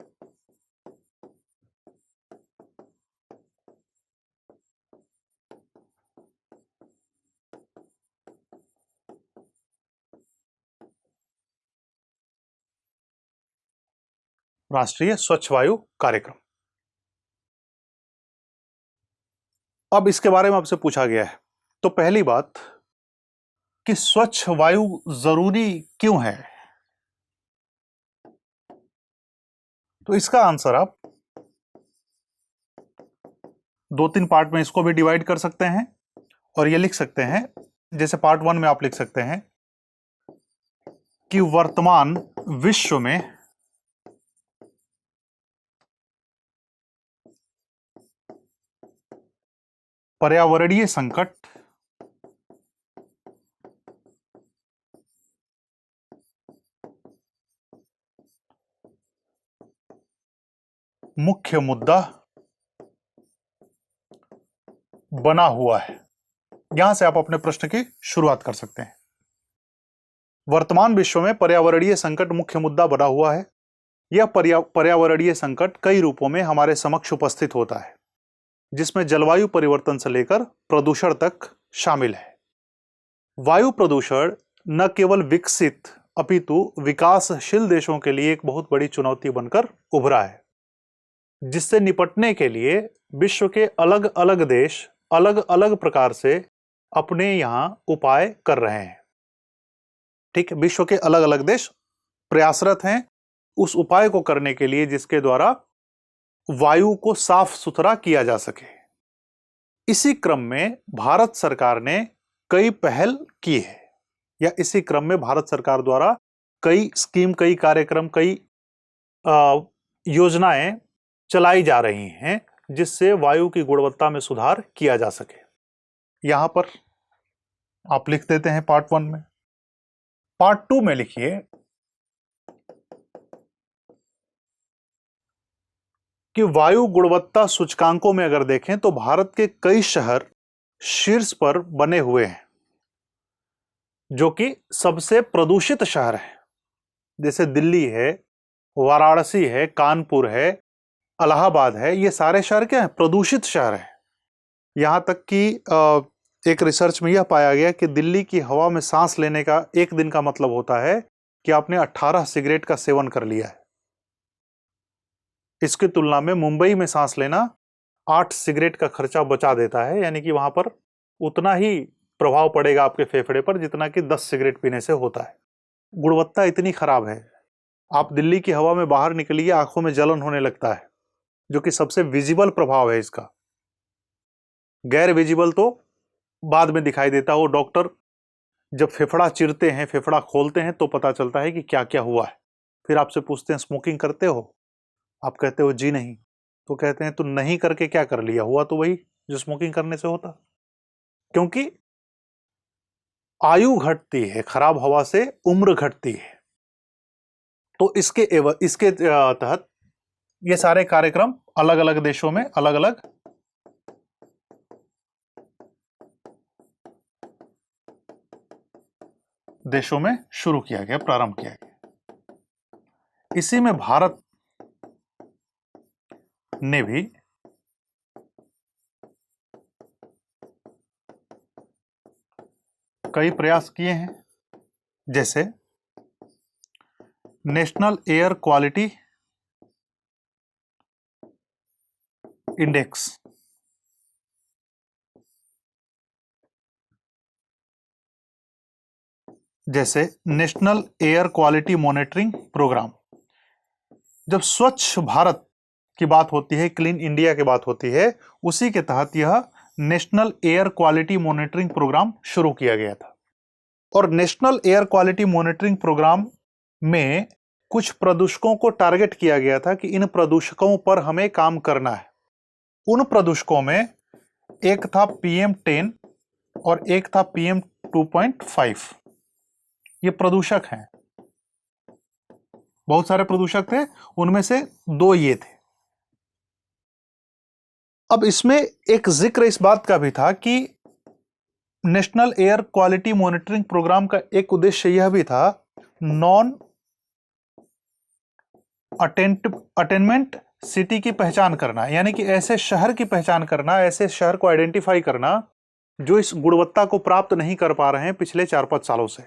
राष्ट्रीय स्वच्छ वायु कार्यक्रम। अब इसके बारे में आपसे पूछा गया है, तो पहली बात कि स्वच्छ वायु जरूरी क्यों है? तो इसका आंसर आप 2-3 पार्ट में इसको भी डिवाइड कर सकते हैं और ये लिख सकते हैं, जैसे पार्ट 1 में आप लिख सकते हैं कि वर्तमान विश्व में पर्यावरणीय संकट मुख्य मुद्दा बना हुआ है। यहां से आप अपने प्रश्न की शुरुआत कर सकते हैं। वर्तमान विश्व में पर्यावरणीय संकट मुख्य मुद्दा बना हुआ है। यह पर्यावरणीय संकट कई रूपों में हमारे समक्ष उपस्थित होता है, जिसमें जलवायु परिवर्तन से लेकर प्रदूषण तक शामिल है। वायु प्रदूषण न केवल विकसित अपितु विकासशील देशों के लिए एक बहुत बड़ी चुनौती बनकर उभरा है, जिससे निपटने के लिए विश्व के अलग अलग देश अलग अलग प्रकार से अपने यहां उपाय कर रहे हैं। ठीक है, विश्व के अलग अलग देश प्रयासरत हैं उस उपाय को करने के लिए जिसके द्वारा वायु को साफ सुथरा किया जा सके। इसी क्रम में भारत सरकार ने कई पहल की है, या इसी क्रम में भारत सरकार द्वारा कई स्कीम, कई कार्यक्रम, कई योजनाएं चलाई जा रही हैं जिससे वायु की गुणवत्ता में सुधार किया जा सके। यहां पर आप लिख देते हैं पार्ट 1 में। पार्ट 2 में लिखिए कि वायु गुणवत्ता सूचकांकों में अगर देखें तो भारत के कई शहर शीर्ष पर बने हुए हैं, जो कि सबसे प्रदूषित शहर हैं। जैसे दिल्ली है, वाराणसी है, कानपुर है, इलाहाबाद है, ये सारे शहर क्या हैं? प्रदूषित शहर हैं। यहां तक कि एक रिसर्च में यह पाया गया कि दिल्ली की हवा में सांस लेने का एक दिन का मतलब होता है कि आपने 18 सिगरेट का सेवन कर लिया है। इसकी तुलना में मुंबई में सांस लेना 8 सिगरेट का खर्चा बचा देता है, यानी कि वहां पर उतना ही प्रभाव पड़ेगा आपके फेफड़े पर जितना कि 10 सिगरेट पीने से होता है। गुणवत्ता इतनी खराब है। आप दिल्ली की हवा में बाहर निकलिए, आंखों में जलन होने लगता है, जो कि सबसे विजिबल प्रभाव है इसका। गैर विजिबल तो बाद में दिखाई देता है। वो डॉक्टर जब फेफड़ा चिरते हैं, फेफड़ा खोलते हैं, तो पता चलता है कि क्या क्या हुआ है। फिर आपसे पूछते हैं स्मोकिंग करते हो? आप कहते हो जी नहीं। तो कहते हैं तो नहीं करके क्या कर लिया? हुआ तो वही जो स्मोकिंग करने से होता। क्योंकि आयु घटती है, खराब हवा से उम्र घटती है। तो इसके तहत ये सारे कार्यक्रम अलग अलग देशों में, अलग अलग देशों में शुरू किया गया, प्रारंभ किया गया। इसी में भारत ने भी कई प्रयास किए हैं, जैसे नेशनल एयर क्वालिटी इंडेक्स, जैसे national air quality monitoring programme. जब स्वच्छ भारत की बात होती है, क्लीन इंडिया की बात होती है, उसी के तहत यह national air quality monitoring programme शुरू किया गया था। और national air quality monitoring programme में कुछ प्रदूषकों को टारगेट किया गया था कि इन प्रदूषकों पर हमें काम करना है। उन प्रदूषकों में एक था PM10 और एक था PM2.5। ये प्रदूषक हैं, बहुत सारे प्रदूषक थे, उनमें से 2 ये थे। अब इसमें एक जिक्र इस बात का भी था कि national air quality monitoring programme का एक उद्देश्य यह भी था, नॉन अटेनमेंट सिटी की पहचान करना, यानी कि ऐसे शहर की पहचान करना, ऐसे शहर को आइडेंटिफाई करना जो इस गुणवत्ता को प्राप्त नहीं कर पा रहे हैं पिछले 4-5 सालों से।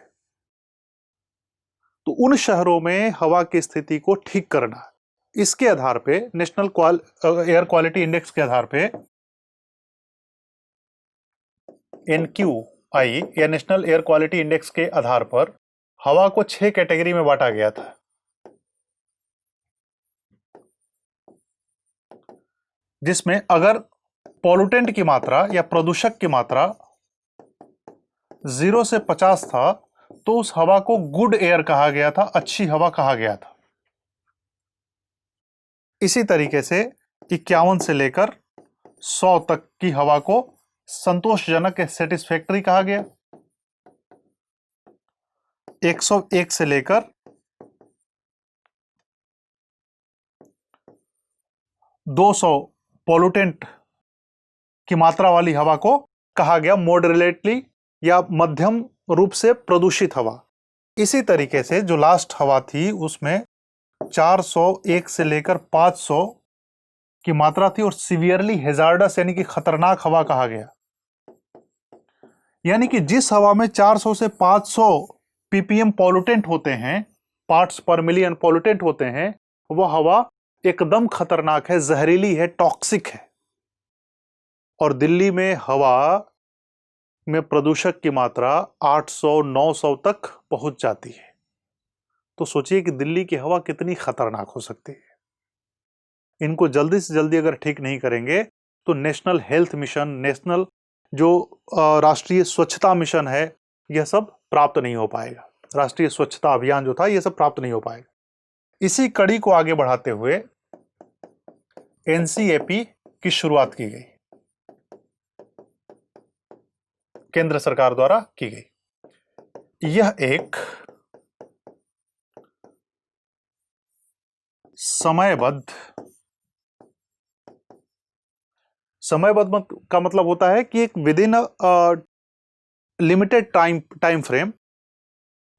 तो उन शहरों में हवा की स्थिति को ठीक करना, इसके आधार पे नेशनल एयर क्वालिटी इंडेक्स के आधार पे NQI या नेशनल एयर क्वालिटी इंडेक्स के आधार पर हवा को 6 कैटेगरी में बांटा गया था। जिसमें अगर पॉल्यूटेंट की मात्रा या प्रदूषक की मात्रा 0 से 50 था तो उस हवा को गुड एयर कहा गया था, अच्छी हवा कहा गया था। इसी तरीके से 51 से लेकर 100 तक की हवा को संतोषजनक या सेटिस्फैक्टरी कहा गया। 101 से लेकर 200 पॉल्यूटेंट की मात्रा वाली हवा को कहा गया मॉडरेटली या मध्यम रूप से प्रदूषित हवा। इसी तरीके से जो लास्ट हवा थी उसमें 401 से लेकर 500 की मात्रा थी और सीवियरली हैजार्डस यानी कि खतरनाक हवा कहा गया। यानी कि जिस हवा में 400 से 500 ppm पॉल्यूटेंट होते हैं, पार्ट्स पर मिलियन पॉल्यूटेंट होते हैं, वह हवा एकदम खतरनाक है, जहरीली है, टॉक्सिक है। और दिल्ली में हवा में प्रदूषक की मात्रा 800-900 तक पहुंच जाती है। तो सोचिए कि दिल्ली की हवा कितनी खतरनाक हो सकती है। इनको जल्दी से जल्दी अगर ठीक नहीं करेंगे तो नेशनल हेल्थ मिशन, नेशनल जो राष्ट्रीय स्वच्छता मिशन है, यह सब प्राप्त नहीं हो पाएगा। राष्ट्रीय स्वच्छता अभियान जो था, यह सब प्राप्त नहीं हो पाएगा। इसी कड़ी को आगे बढ़ाते हुए एनसीएपी की शुरुआत की गई, केंद्र सरकार द्वारा की गई। यह एक समयबद्ध का मतलब होता है कि एक with in limited time frame,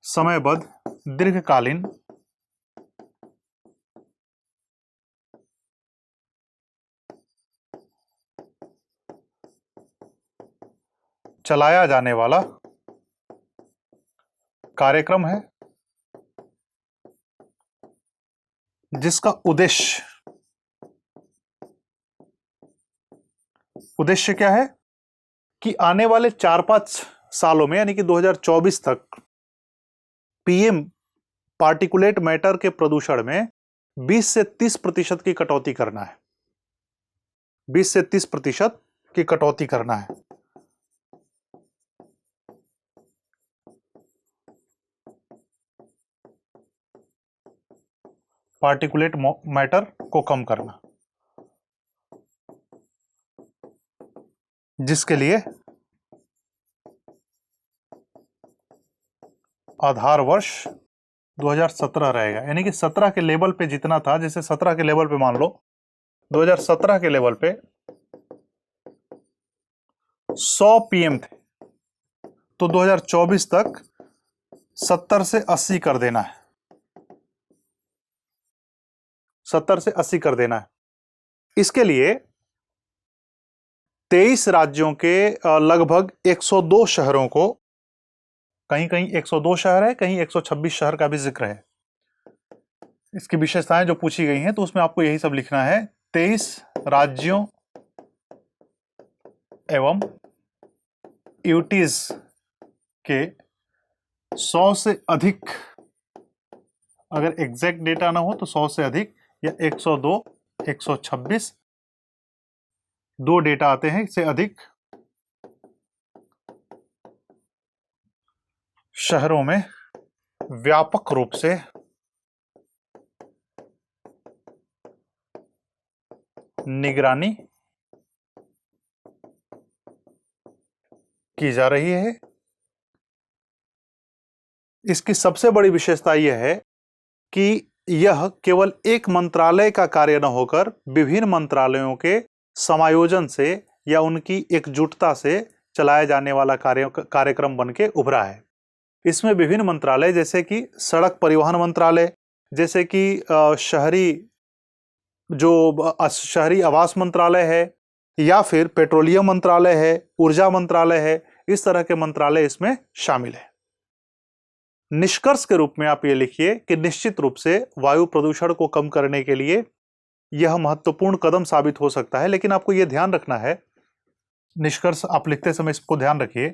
समयबद्ध, दीर्घकालीन, चलाया जाने वाला कार्यक्रम है, जिसका उद्देश्य क्या है कि आने वाले 4-5 सालों में, यानी कि 2024 तक पीएम पार्टिकुलेट मैटर के प्रदूषण में 20 से 30% की कटौती करना है। 20 से 30% की कटौती करना है। पार्टिकुलेट मैटर को कम करना, जिसके लिए आधार वर्ष 2017 रहेगा। यानी कि 17 के लेवल पे जितना था, जैसे 17 के लेवल पे मान लो 2017 के लेवल पे 100 पीएम थे, तो 2024 तक 70 से 80 कर देना है। 70 से 80 कर देना है। इसके लिए 23 राज्यों के लगभग 102 शहरों को, कहीं कहीं 102 शहर है, कहीं 126 शहर का भी जिक्र है। इसकी विशेषताएं जो पूछी गई हैं, तो उसमें आपको यही सब लिखना है। 23 राज्यों एवं यूटीज के 100 से अधिक, अगर एग्जैक्ट डेटा ना हो तो 100 से अधिक, या 102, 126, 2 डेटा आते हैं, इससे अधिक शहरों में व्यापक रूप से निगरानी की जा रही है। इसकी सबसे बड़ी विशेषता यह है कि यह केवल एक मंत्रालय का कार्य न होकर विभिन्न मंत्रालयों के समायोजन से या उनकी एकजुटता से चलाया जाने वाला कार्यक्रम बन के उभरा है। इसमें विभिन्न मंत्रालय, जैसे कि सड़क परिवहन मंत्रालय, जैसे कि शहरी आवास मंत्रालय है, या फिर पेट्रोलियम मंत्रालय है, ऊर्जा मंत्रालय है, इस तरह के मंत्रालय इसमें शामिल है। निष्कर्ष के रूप में आप ये लिखिए कि निश्चित रूप से वायु प्रदूषण को कम करने के लिए यह महत्वपूर्ण कदम साबित हो सकता है। लेकिन आपको यह ध्यान रखना है, निष्कर्ष आप लिखते समय इसको ध्यान रखिए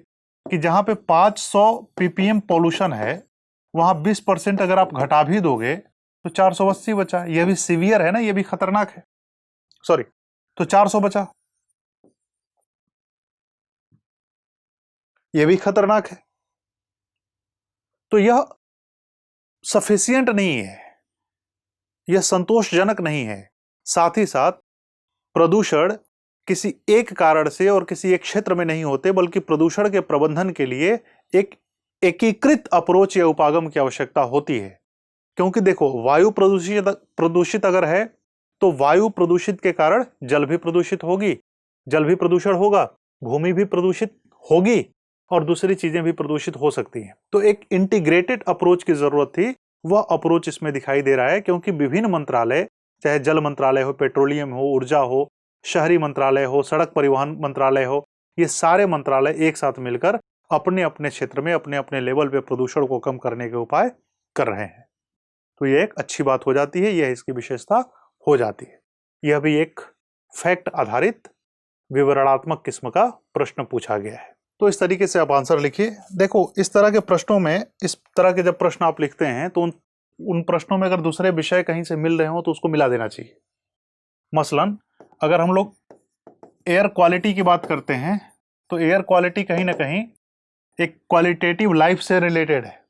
कि जहां पे 500 ppm पॉल्यूशन है, वहां 20% अगर आप घटा भी दोगे तो 480 बचा। यह भी सीवियर है ना, यह भी खतरनाक है। सॉरी, तो 400 बचा, यह भी खतरनाक है। तो यह सफिशिएंट नहीं है, यह संतोषजनक नहीं है। साथ ही साथ प्रदूषण किसी एक कारण से और किसी एक क्षेत्र में नहीं होते, बल्कि प्रदूषण के प्रबंधन के लिए एक एकीकृत अप्रोच या उपागम की आवश्यकता होती है। क्योंकि देखो, वायु प्रदूषित अगर है तो वायु प्रदूषित के कारण जल भी प्रदूषित होगी, जल भी प्रदूषण होगा, भूमि भी प्रदूषित होगी, और दूसरी चीजें भी प्रदूषित हो सकती हैं। तो एक इंटीग्रेटेड अप्रोच की जरूरत थी, वह अप्रोच इसमें दिखाई दे रहा है। क्योंकि विभिन्न मंत्रालय, चाहे जल मंत्रालय हो, पेट्रोलियम हो, ऊर्जा हो, शहरी मंत्रालय हो, सड़क परिवहन मंत्रालय हो, ये सारे मंत्रालय एक साथ मिलकर अपने अपने क्षेत्र में अपने अपने लेवल पे प्रदूषण को कम करने के उपाय कर रहे हैं। तो ये एक अच्छी बात हो जाती है, यह इसकी विशेषता हो जाती है। यह भी एक फैक्ट आधारित विवरणात्मक किस्म का प्रश्न पूछा गया है। तो इस तरीके से आप आंसर लिखिए। देखो, इस तरह के प्रश्नों में, इस तरह के जब प्रश्न आप लिखते हैं तो उन प्रश्नों में अगर दूसरे विषय कहीं से मिल रहे हो तो उसको मिला देना चाहिए। मसलन अगर हम लोग एयर क्वालिटी की बात करते हैं तो एयर क्वालिटी कहीं ना कहीं एक क्वालिटेटिव लाइफ से रिलेटेड है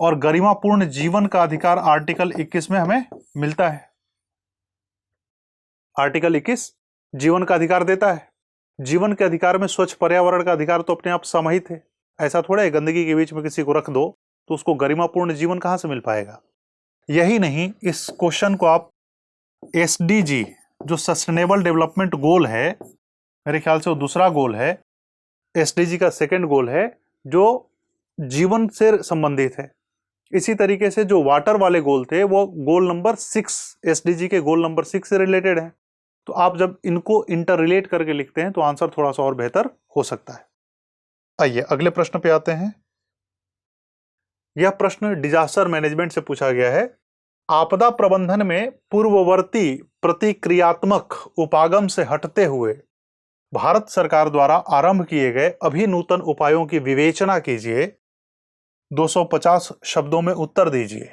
और गरिमापूर्ण जीवन का अधिकार आर्टिकल 21 में हमें मिलता है। आर्टिकल 21 जीवन का अधिकार देता है। जीवन के अधिकार में स्वच्छ पर्यावरण का अधिकार तो अपने आप समाहित है। ऐसा थोड़ा है गंदगी के बीच में किसी को रख दो तो उसको गरिमापूर्ण जीवन कहां से मिल पाएगा। यही नहीं, इस क्वेश्चन को आप एसडीजी जो सस्टेनेबल डेवलपमेंट गोल है, मेरे ख्याल से वो दूसरा गोल है, एसडीजी का सेकंड गोल है जो जीवन से संबंधित है। इसी तरीके से जो वाटर वाले गोल थे वो गोल नंबर 6 एसडीजी के गोल नंबर 6 से रिलेटेड है। तो आप जब इनको इंटर रिलेट करके लिखते हैं तो आंसर थोड़ा सा और बेहतर हो सकता है। आइए अगले प्रश्न पे आते हैं। यह प्रश्न डिजास्टर मैनेजमेंट से पूछा गया है। आपदा प्रबंधन में पूर्ववर्ती प्रतिक्रियात्मक उपागम से हटते हुए भारत सरकार द्वारा आरंभ किए गए अभिनूतन उपायों की विवेचना कीजिए। 250 शब्दों में उत्तर दीजिए।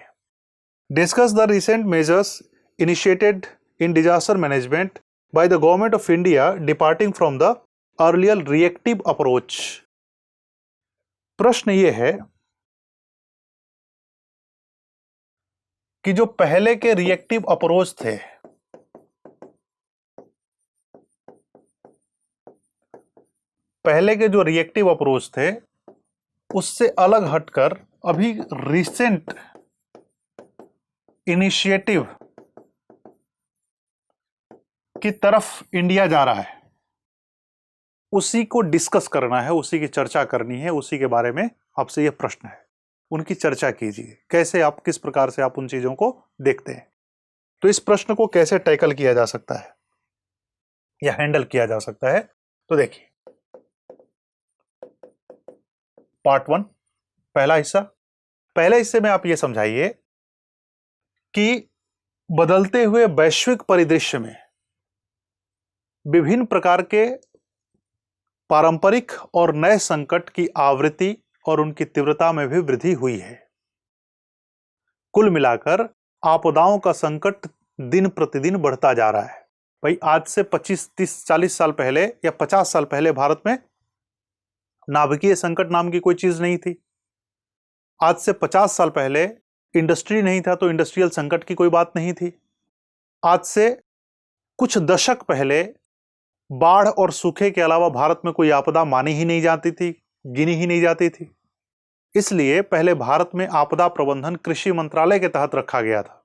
Discuss the recent measures initiated in disaster management by the government of India departing from the earlier reactive approach. प्रश्न यह है कि जो पहले के रिएक्टिव अप्रोच थे, पहले के जो रिएक्टिव अप्रोच थे उससे अलग हटकर अभी रिसेंट इनिशिएटिव की तरफ इंडिया जा रहा है, उसी को डिस्कस करना है, उसी की चर्चा करनी है, उसी के बारे में आपसे यह प्रश्न है। उनकी चर्चा कीजिए, कैसे आप, किस प्रकार से आप उन चीजों को देखते हैं। तो इस प्रश्न को कैसे टैकल किया जा सकता है या हैंडल किया जा सकता है, तो देखिए पार्ट 1 पहला हिस्सा। पहले हिस्से में आप ये समझाइए कि बदलते हुए वैश्विक परिदृश्य में विभिन्न प्रकार के पारंपरिक और नए संकट की आवृत्ति और उनकी तीव्रता में भी वृद्धि हुई है। कुल मिलाकर आपदाओं का संकट दिन प्रतिदिन बढ़ता जा रहा है। भाई आज से 25, 30, 40 साल पहले या 50 साल पहले भारत में नाभिकीय संकट नाम की कोई चीज नहीं थी। आज से 50 साल पहले इंडस्ट्री नहीं था तो इंडस्ट्रियल संकट की कोई बात नहीं थी। आज से कुछ दशक पहले बाढ़ और सूखे के अलावा भारत में कोई आपदा मानी ही नहीं जाती थी, गिनी ही नहीं जाती थी। इसलिए पहले भारत में आपदा प्रबंधन कृषि मंत्रालय के तहत रखा गया था,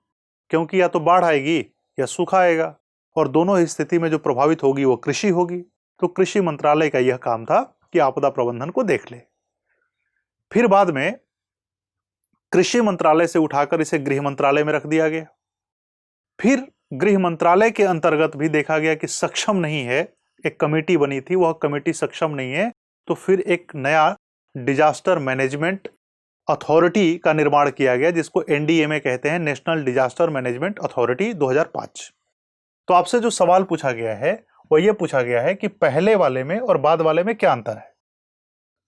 क्योंकि या तो बाढ़ आएगी या सूखा आएगा और दोनों ही स्थिति में जो प्रभावित होगी वो कृषि होगी। तो कृषि मंत्रालय का यह काम था कि आपदा प्रबंधन को देख ले। फिर बाद में कृषि मंत्रालय से उठाकर इसे गृह मंत्रालय में रख दिया गया। फिर गृह मंत्रालय के अंतर्गत भी देखा गया कि सक्षम नहीं है, एक कमेटी बनी थी, वह कमेटी सक्षम नहीं है, तो फिर एक नया डिजास्टर मैनेजमेंट अथॉरिटी का निर्माण किया गया जिसको एनडीएमए कहते हैं, नेशनल डिजास्टर मैनेजमेंट अथॉरिटी 2005। तो आपसे जो सवाल पूछा गया है वह यह पूछा गया है कि पहले वाले में और बाद वाले में क्या अंतर है।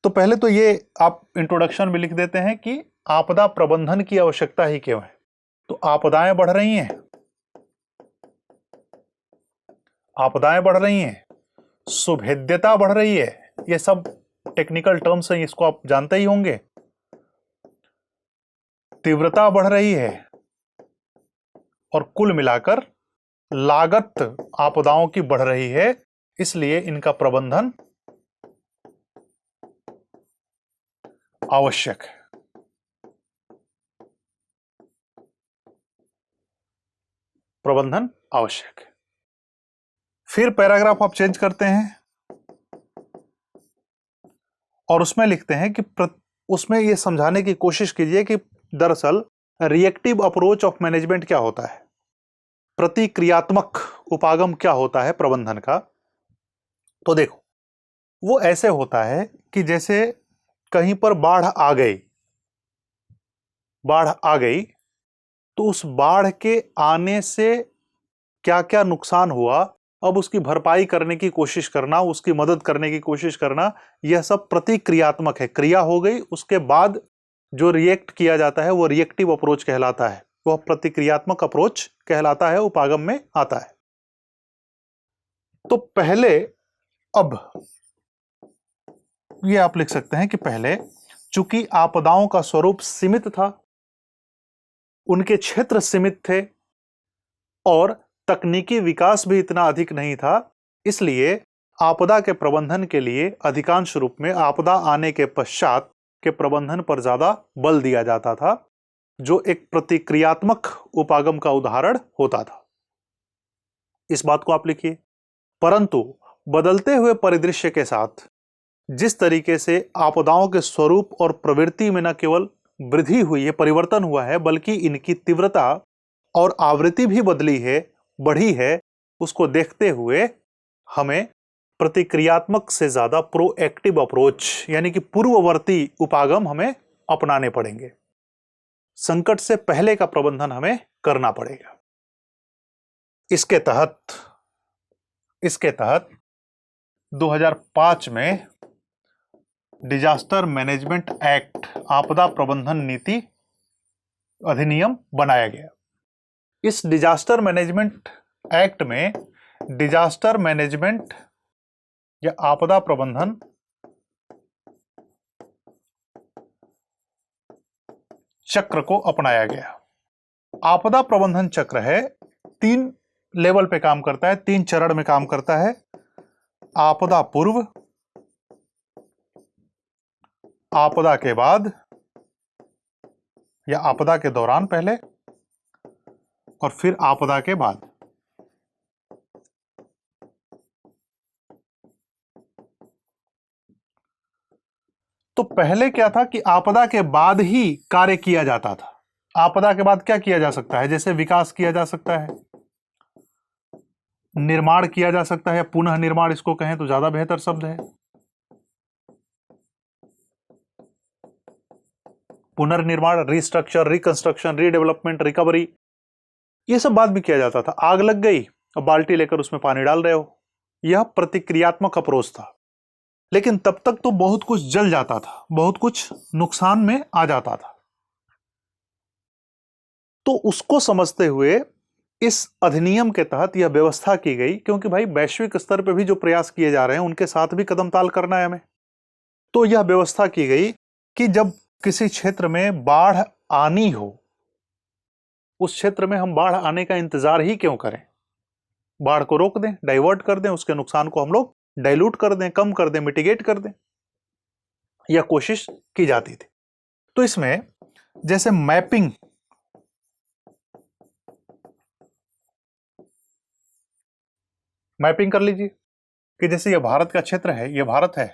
तो पहले तो ये आप इंट्रोडक्शन में लिख देते हैं कि आपदा प्रबंधन की आवश्यकता ही क्यों है। तो आपदाएं बढ़ रही हैं, आपदाएं बढ़ रही हैं, सुभेद्यता बढ़ रही है, ये सब टेक्निकल टर्म्स हैं, इसको आप जानते ही होंगे। तीव्रता बढ़ रही है और कुल मिलाकर लागत आपदाओं की बढ़ रही है, इसलिए इनका प्रबंधन आवश्यक है। प्रबंधन आवश्यक है। फिर पैराग्राफ आप चेंज करते हैं और उसमें लिखते हैं कि उसमें यह समझाने की कोशिश कीजिए कि दरअसल रिएक्टिव अप्रोच ऑफ मैनेजमेंट क्या होता है, प्रतिक्रियात्मक उपागम क्या होता है प्रबंधन का। तो देखो वो ऐसे होता है कि जैसे कहीं पर बाढ़ आ गई, बाढ़ आ गई तो उस बाढ़ के आने से क्या क्या नुकसान हुआ, अब उसकी भरपाई करने की कोशिश करना, उसकी मदद करने की कोशिश करना, यह सब प्रतिक्रियात्मक है। क्रिया हो गई, उसके बाद जो रिएक्ट किया जाता है वो रिएक्टिव अप्रोच कहलाता है, वह प्रतिक्रियात्मक अप्रोच कहलाता है, उपागम में आता है। तो पहले, अब ये आप लिख सकते हैं कि पहले चूंकि आपदाओं का स्वरूप सीमित था, उनके क्षेत्र सीमित थे और तकनीकी विकास भी इतना अधिक नहीं था, इसलिए आपदा के प्रबंधन के लिए अधिकांश रूप में आपदा आने के पश्चात के प्रबंधन पर ज्यादा बल दिया जाता था, जो एक प्रतिक्रियात्मक उपागम का उदाहरण होता था। इस बात को आप लिखिए। परंतु बदलते हुए परिदृश्य के साथ जिस तरीके से आपदाओं के स्वरूप और प्रवृत्ति में न केवल वृद्धि हुई है, परिवर्तन हुआ है, बल्कि इनकी तीव्रता और आवृत्ति भी बदली है, बढ़ी है, उसको देखते हुए हमें प्रतिक्रियात्मक से ज्यादा प्रोएक्टिव अप्रोच यानी कि पूर्ववर्ती उपागम हमें अपनाने पड़ेंगे। संकट से पहले का प्रबंधन हमें करना पड़ेगा। इसके तहत 2005 में डिजास्टर मैनेजमेंट एक्ट, आपदा प्रबंधन नीति अधिनियम बनाया गया। इस डिजास्टर मैनेजमेंट एक्ट में डिजास्टर मैनेजमेंट या आपदा प्रबंधन चक्र को अपनाया गया। आपदा प्रबंधन चक्र है, 3 लेवल पे काम करता है, 3 चरण में काम करता है। आपदा पूर्व, आपदा के बाद या आपदा के दौरान पहले, और फिर आपदा के बाद। तो पहले क्या था कि आपदा के बाद ही कार्य किया जाता था। आपदा के बाद क्या किया जा सकता है? जैसे विकास किया जा सकता है, निर्माण किया जा सकता है, पुनः निर्माण इसको कहें तो ज्यादा बेहतर शब्द है। पुनर्निर्माण, रिस्ट्रक्चर, रिकंस्ट्रक्शन, रीडेवलपमेंट, रिकवरी, ये सब बाद में किया जाता था। आग लग गई, अब बाल्टी लेकर उसमें पानी डाल रहे हो, यह प्रतिक्रियात्मक अप्रोच था। लेकिन तब तक तो बहुत कुछ जल जाता था, बहुत कुछ नुकसान में आ जाता था। तो उसको समझते हुए इस अधिनियम के तहत यह व्यवस्था की गई, क्योंकि भाई वैश्विक स्तर पर भी जो प्रयास किए जा रहे हैं उनके साथ भी कदम ताल करना है हमें। तो यह व्यवस्था की गई कि जब किसी क्षेत्र में बाढ़ आनी हो, उस क्षेत्र में हम बाढ़ आने का इंतजार ही क्यों करें? बाढ़ को रोक दें, डाइवर्ट कर दें, उसके नुकसान को हम लोग डाइल्यूट कर दें, कम कर दें, मिटिगेट कर दें, यह कोशिश की जाती थी। तो इसमें जैसे मैपिंग कर लीजिए कि जैसे यह भारत का क्षेत्र है, यह भारत है,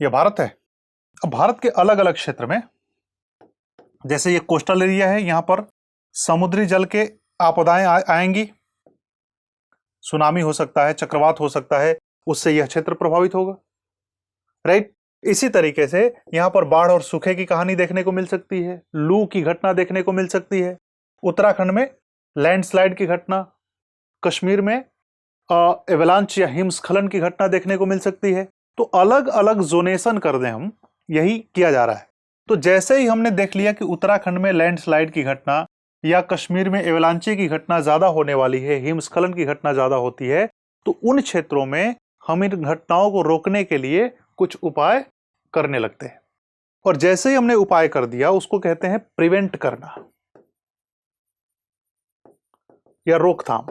यह भारत है। अब भारत के अलग अलग क्षेत्र में, जैसे ये कोस्टल एरिया है, यहां पर समुद्री जल के आपदाएं आएंगी, सुनामी हो सकता है, चक्रवात हो सकता है, उससे यह क्षेत्र प्रभावित होगा, राइट। इसी तरीके से यहां पर बाढ़ और सूखे की कहानी देखने को मिल सकती है, लू की घटना देखने को मिल सकती है, उत्तराखंड में लैंडस्लाइड की घटना, कश्मीर में एवलांच या हिमस्खलन की घटना देखने को मिल सकती है। तो अलग अलग जोनेशन कर दें हम, यही किया जा रहा है। तो जैसे ही हमने देख लिया कि उत्तराखंड में लैंडस्लाइड की घटना या कश्मीर में एवलांची की घटना ज्यादा होने वाली है, हिमस्खलन की घटना ज्यादा होती है, तो उन क्षेत्रों में हम इन घटनाओं को रोकने के लिए कुछ उपाय करने लगते हैं। और जैसे ही हमने उपाय कर दिया, उसको कहते हैं प्रिवेंट करना या रोकथाम।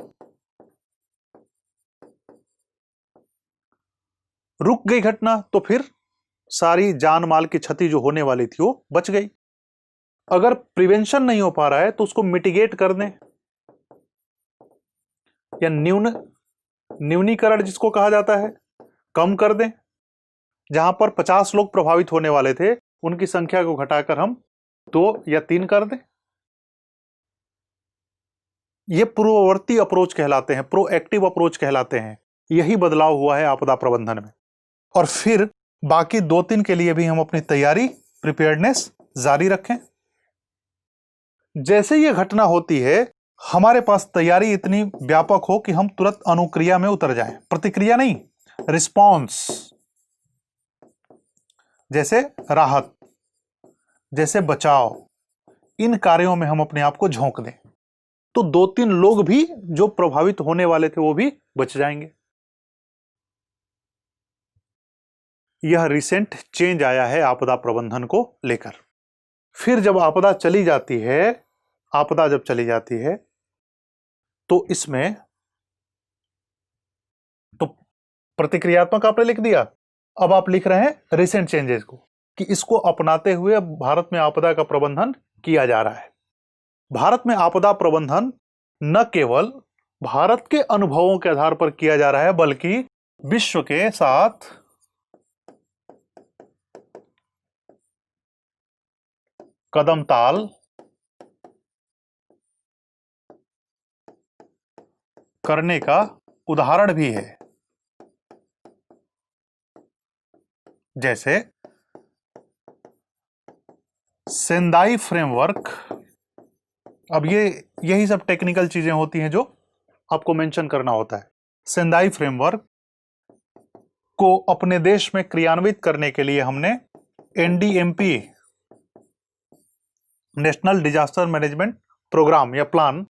रुक गई घटना तो फिर सारी जान माल की क्षति जो होने वाली थी वो बच गई। अगर प्रिवेंशन नहीं हो पा रहा है तो उसको मिटिगेट कर दें या न्यूनीकरण जिसको कहा जाता है, कम कर दें। जहां पर 50 लोग प्रभावित होने वाले थे, उनकी संख्या को घटाकर हम 2 या 3 कर दें। ये पूर्ववर्ती अप्रोच कहलाते हैं, प्रोएक्टिव अप्रोच कहलाते हैं। यही बदलाव हुआ है आपदा प्रबंधन में। और फिर बाकी 2-3 के लिए भी हम अपनी तैयारी, प्रिपेयर्डनेस जारी रखें। जैसे ये घटना होती है, हमारे पास तैयारी इतनी व्यापक हो कि हम तुरंत अनुक्रिया में उतर जाएं, प्रतिक्रिया नहीं, रिस्पॉन्स। जैसे राहत, जैसे बचाव, इन कार्यों में हम अपने आप को झोंक दें तो 2-3 लोग भी जो प्रभावित होने वाले थे वो भी बच जाएंगे। यह रिसेंट चेंज आया है आपदा प्रबंधन को लेकर। फिर जब आपदा चली जाती है, आपदा जब चली जाती है तो इसमें तो प्रतिक्रियात्मक आपने लिख दिया, अब आप लिख रहे हैं रिसेंट चेंजेस को, कि इसको अपनाते हुए भारत में आपदा का प्रबंधन किया जा रहा है। भारत में आपदा प्रबंधन न केवल भारत के अनुभवों के आधार पर किया जा रहा है बल्कि विश्व के साथ कदम ताल करने का उदाहरण भी है। जैसे सेंदाई फ्रेमवर्क, अब यही सब टेक्निकल चीजें होती हैं जो आपको मेंशन करना होता है। सेंदाई फ्रेमवर्क को अपने देश में क्रियान्वित करने के लिए हमने NDMP, national disaster management programme या प्लान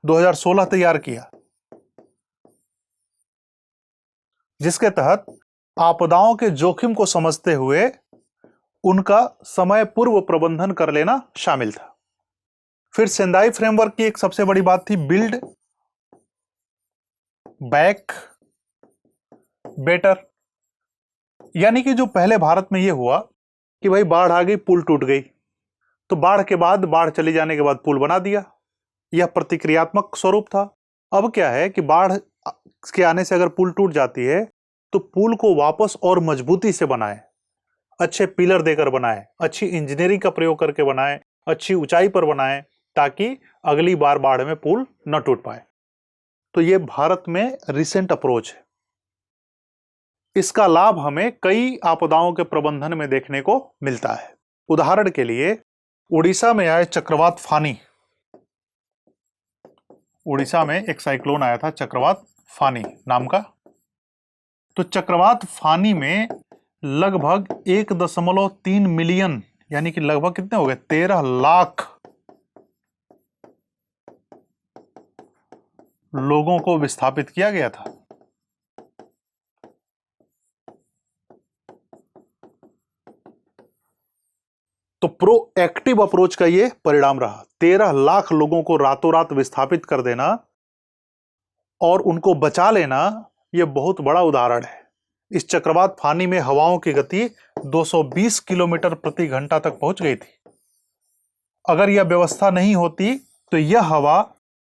2016 तैयार किया, जिसके तहत आपदाओं के जोखिम को समझते हुए उनका समय पूर्व प्रबंधन कर लेना शामिल था। फिर सेंदाई फ्रेमवर्क की एक सबसे बड़ी बात थी बिल्ड बैक बेटर, यानी कि जो पहले भारत में यह हुआ कि भाई बाढ़ आ गई, पुल टूट गई, तो बाढ़ के बाद, बाढ़ चली जाने के बाद पुल बना दिया, यह प्रतिक्रियात्मक स्वरूप था। अब क्या है कि बाढ़ के आने से अगर पुल टूट जाती है तो पुल को वापस और मजबूती से बनाए, अच्छे पिलर देकर बनाए, अच्छी इंजीनियरिंग का प्रयोग करके बनाए, अच्छी ऊंचाई पर बनाए, ताकि अगली बार बाढ़ में पुल न टूट पाए। तो यह भारत में रिसेंट अप्रोच है। इसका लाभ हमें कई आपदाओं के प्रबंधन में देखने को मिलता है। उदाहरण के लिए उड़ीसा में आए चक्रवात फानी, उड़ीसा में एक साइक्लोन आया था चक्रवात फानी नाम का, तो चक्रवात फानी में लगभग 1.3 मिलियन, यानी कि लगभग कितने हो गए, 13 लाख लोगों को विस्थापित किया गया था। तो प्रोएक्टिव अप्रोच का यह परिणाम रहा। 13 लाख लोगों को रातों रात विस्थापित कर देना और उनको बचा लेना, यह बहुत बड़ा उदाहरण है। इस चक्रवात फानी में हवाओं की गति 220 किलोमीटर प्रति घंटा तक पहुंच गई थी। अगर यह व्यवस्था नहीं होती तो यह हवा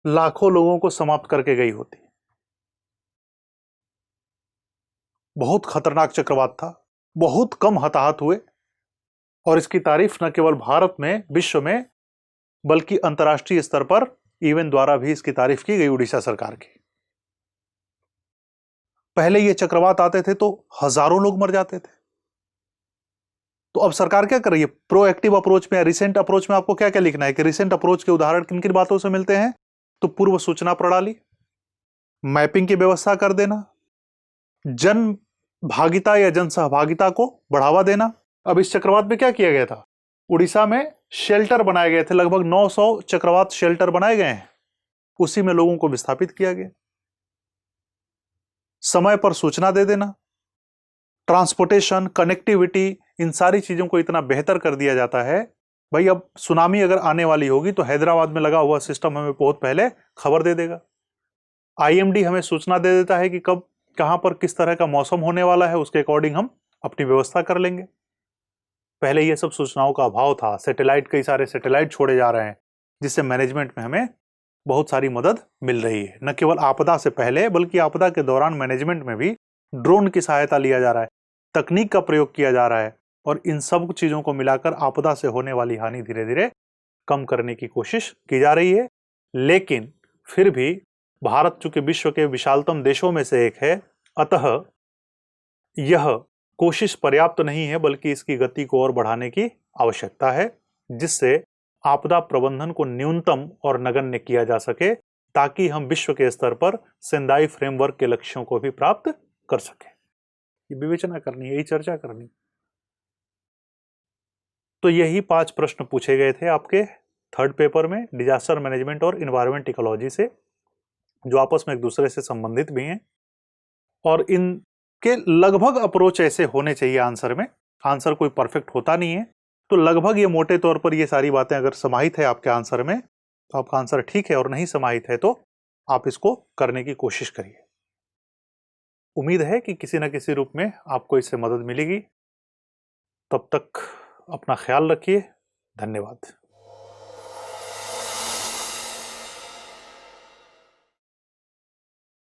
लाखों लोगों को समाप्त करके गई होती। बहुत खतरनाक चक्रवात था, बहुत कम हताहत हुए, और इसकी तारीफ न केवल भारत में, विश्व में, बल्कि अंतर्राष्ट्रीय स्तर पर यूएन द्वारा भी इसकी तारीफ की गई उड़ीसा सरकार की। पहले ये चक्रवात आते थे तो हजारों लोग मर जाते थे। तो अब सरकार क्या कर रही है, प्रोएक्टिव अप्रोच में, रिसेंट अप्रोच में आपको क्या क्या लिखना है कि रिसेंट अप्रोच के उदाहरण किन किन बातों से मिलते हैं। तो पूर्व सूचना प्रणाली, मैपिंग की व्यवस्था कर देना, जन भागिता या जन सहभागिता को बढ़ावा देना। अब इस चक्रवात में क्या किया गया था, उड़ीसा में शेल्टर बनाए गए थे, लगभग 900 चक्रवात शेल्टर बनाए गए हैं, उसी में लोगों को विस्थापित किया गया। समय पर सूचना दे देना, ट्रांसपोर्टेशन, कनेक्टिविटी, इन सारी चीजों को इतना बेहतर कर दिया जाता है। भाई अब सुनामी अगर आने वाली होगी तो हैदराबाद में लगा हुआ सिस्टम हमें बहुत पहले खबर दे देगा। आईएमडी हमें सूचना दे देता है कि कब कहां पर किस तरह का मौसम होने वाला है, उसके अकॉर्डिंग हम अपनी व्यवस्था कर लेंगे। पहले ये सब सूचनाओं का अभाव था। सैटेलाइट, कई सारे सैटेलाइट छोड़े जा रहे हैं, जिससे मैनेजमेंट में हमें बहुत सारी मदद मिल रही है। न केवल आपदा से पहले बल्कि आपदा के दौरान मैनेजमेंट में भी ड्रोन की सहायता लिया जा रहा है, तकनीक का प्रयोग किया जा रहा है, और इन सब चीजों को मिलाकर आपदा से होने वाली हानि धीरे धीरे कम करने की कोशिश की जा रही है। लेकिन फिर भी भारत चूंकि विश्व के विशालतम देशों में से एक है, अतः यह कोशिश पर्याप्त नहीं है, बल्कि इसकी गति को और बढ़ाने की आवश्यकता है, जिससे आपदा प्रबंधन को न्यूनतम और नगण्य किया जा सके, ताकि हम विश्व के स्तर पर सेंदाई फ्रेमवर्क के लक्ष्यों को भी प्राप्त कर सकें। ये विवेचना करनी है, यही चर्चा करनी। तो यही 5 प्रश्न पूछे गए थे आपके थर्ड पेपर में डिजास्टर मैनेजमेंट और इन्वायरमेंट इकोलॉजी से, जो आपस में एक दूसरे से संबंधित भी हैं। और इनके लगभग अप्रोच ऐसे होने चाहिए आंसर में, आंसर कोई परफेक्ट होता नहीं है, तो लगभग ये मोटे तौर पर ये सारी बातें अगर समाहित है आपके आंसर में तो आपका आंसर ठीक है, और नहीं समाहित है तो आप इसको करने की कोशिश करिए। उम्मीद है कि किसी न किसी रूप में आपको इससे मदद मिलेगी। तब तक अपना ख्याल रखिए। धन्यवाद।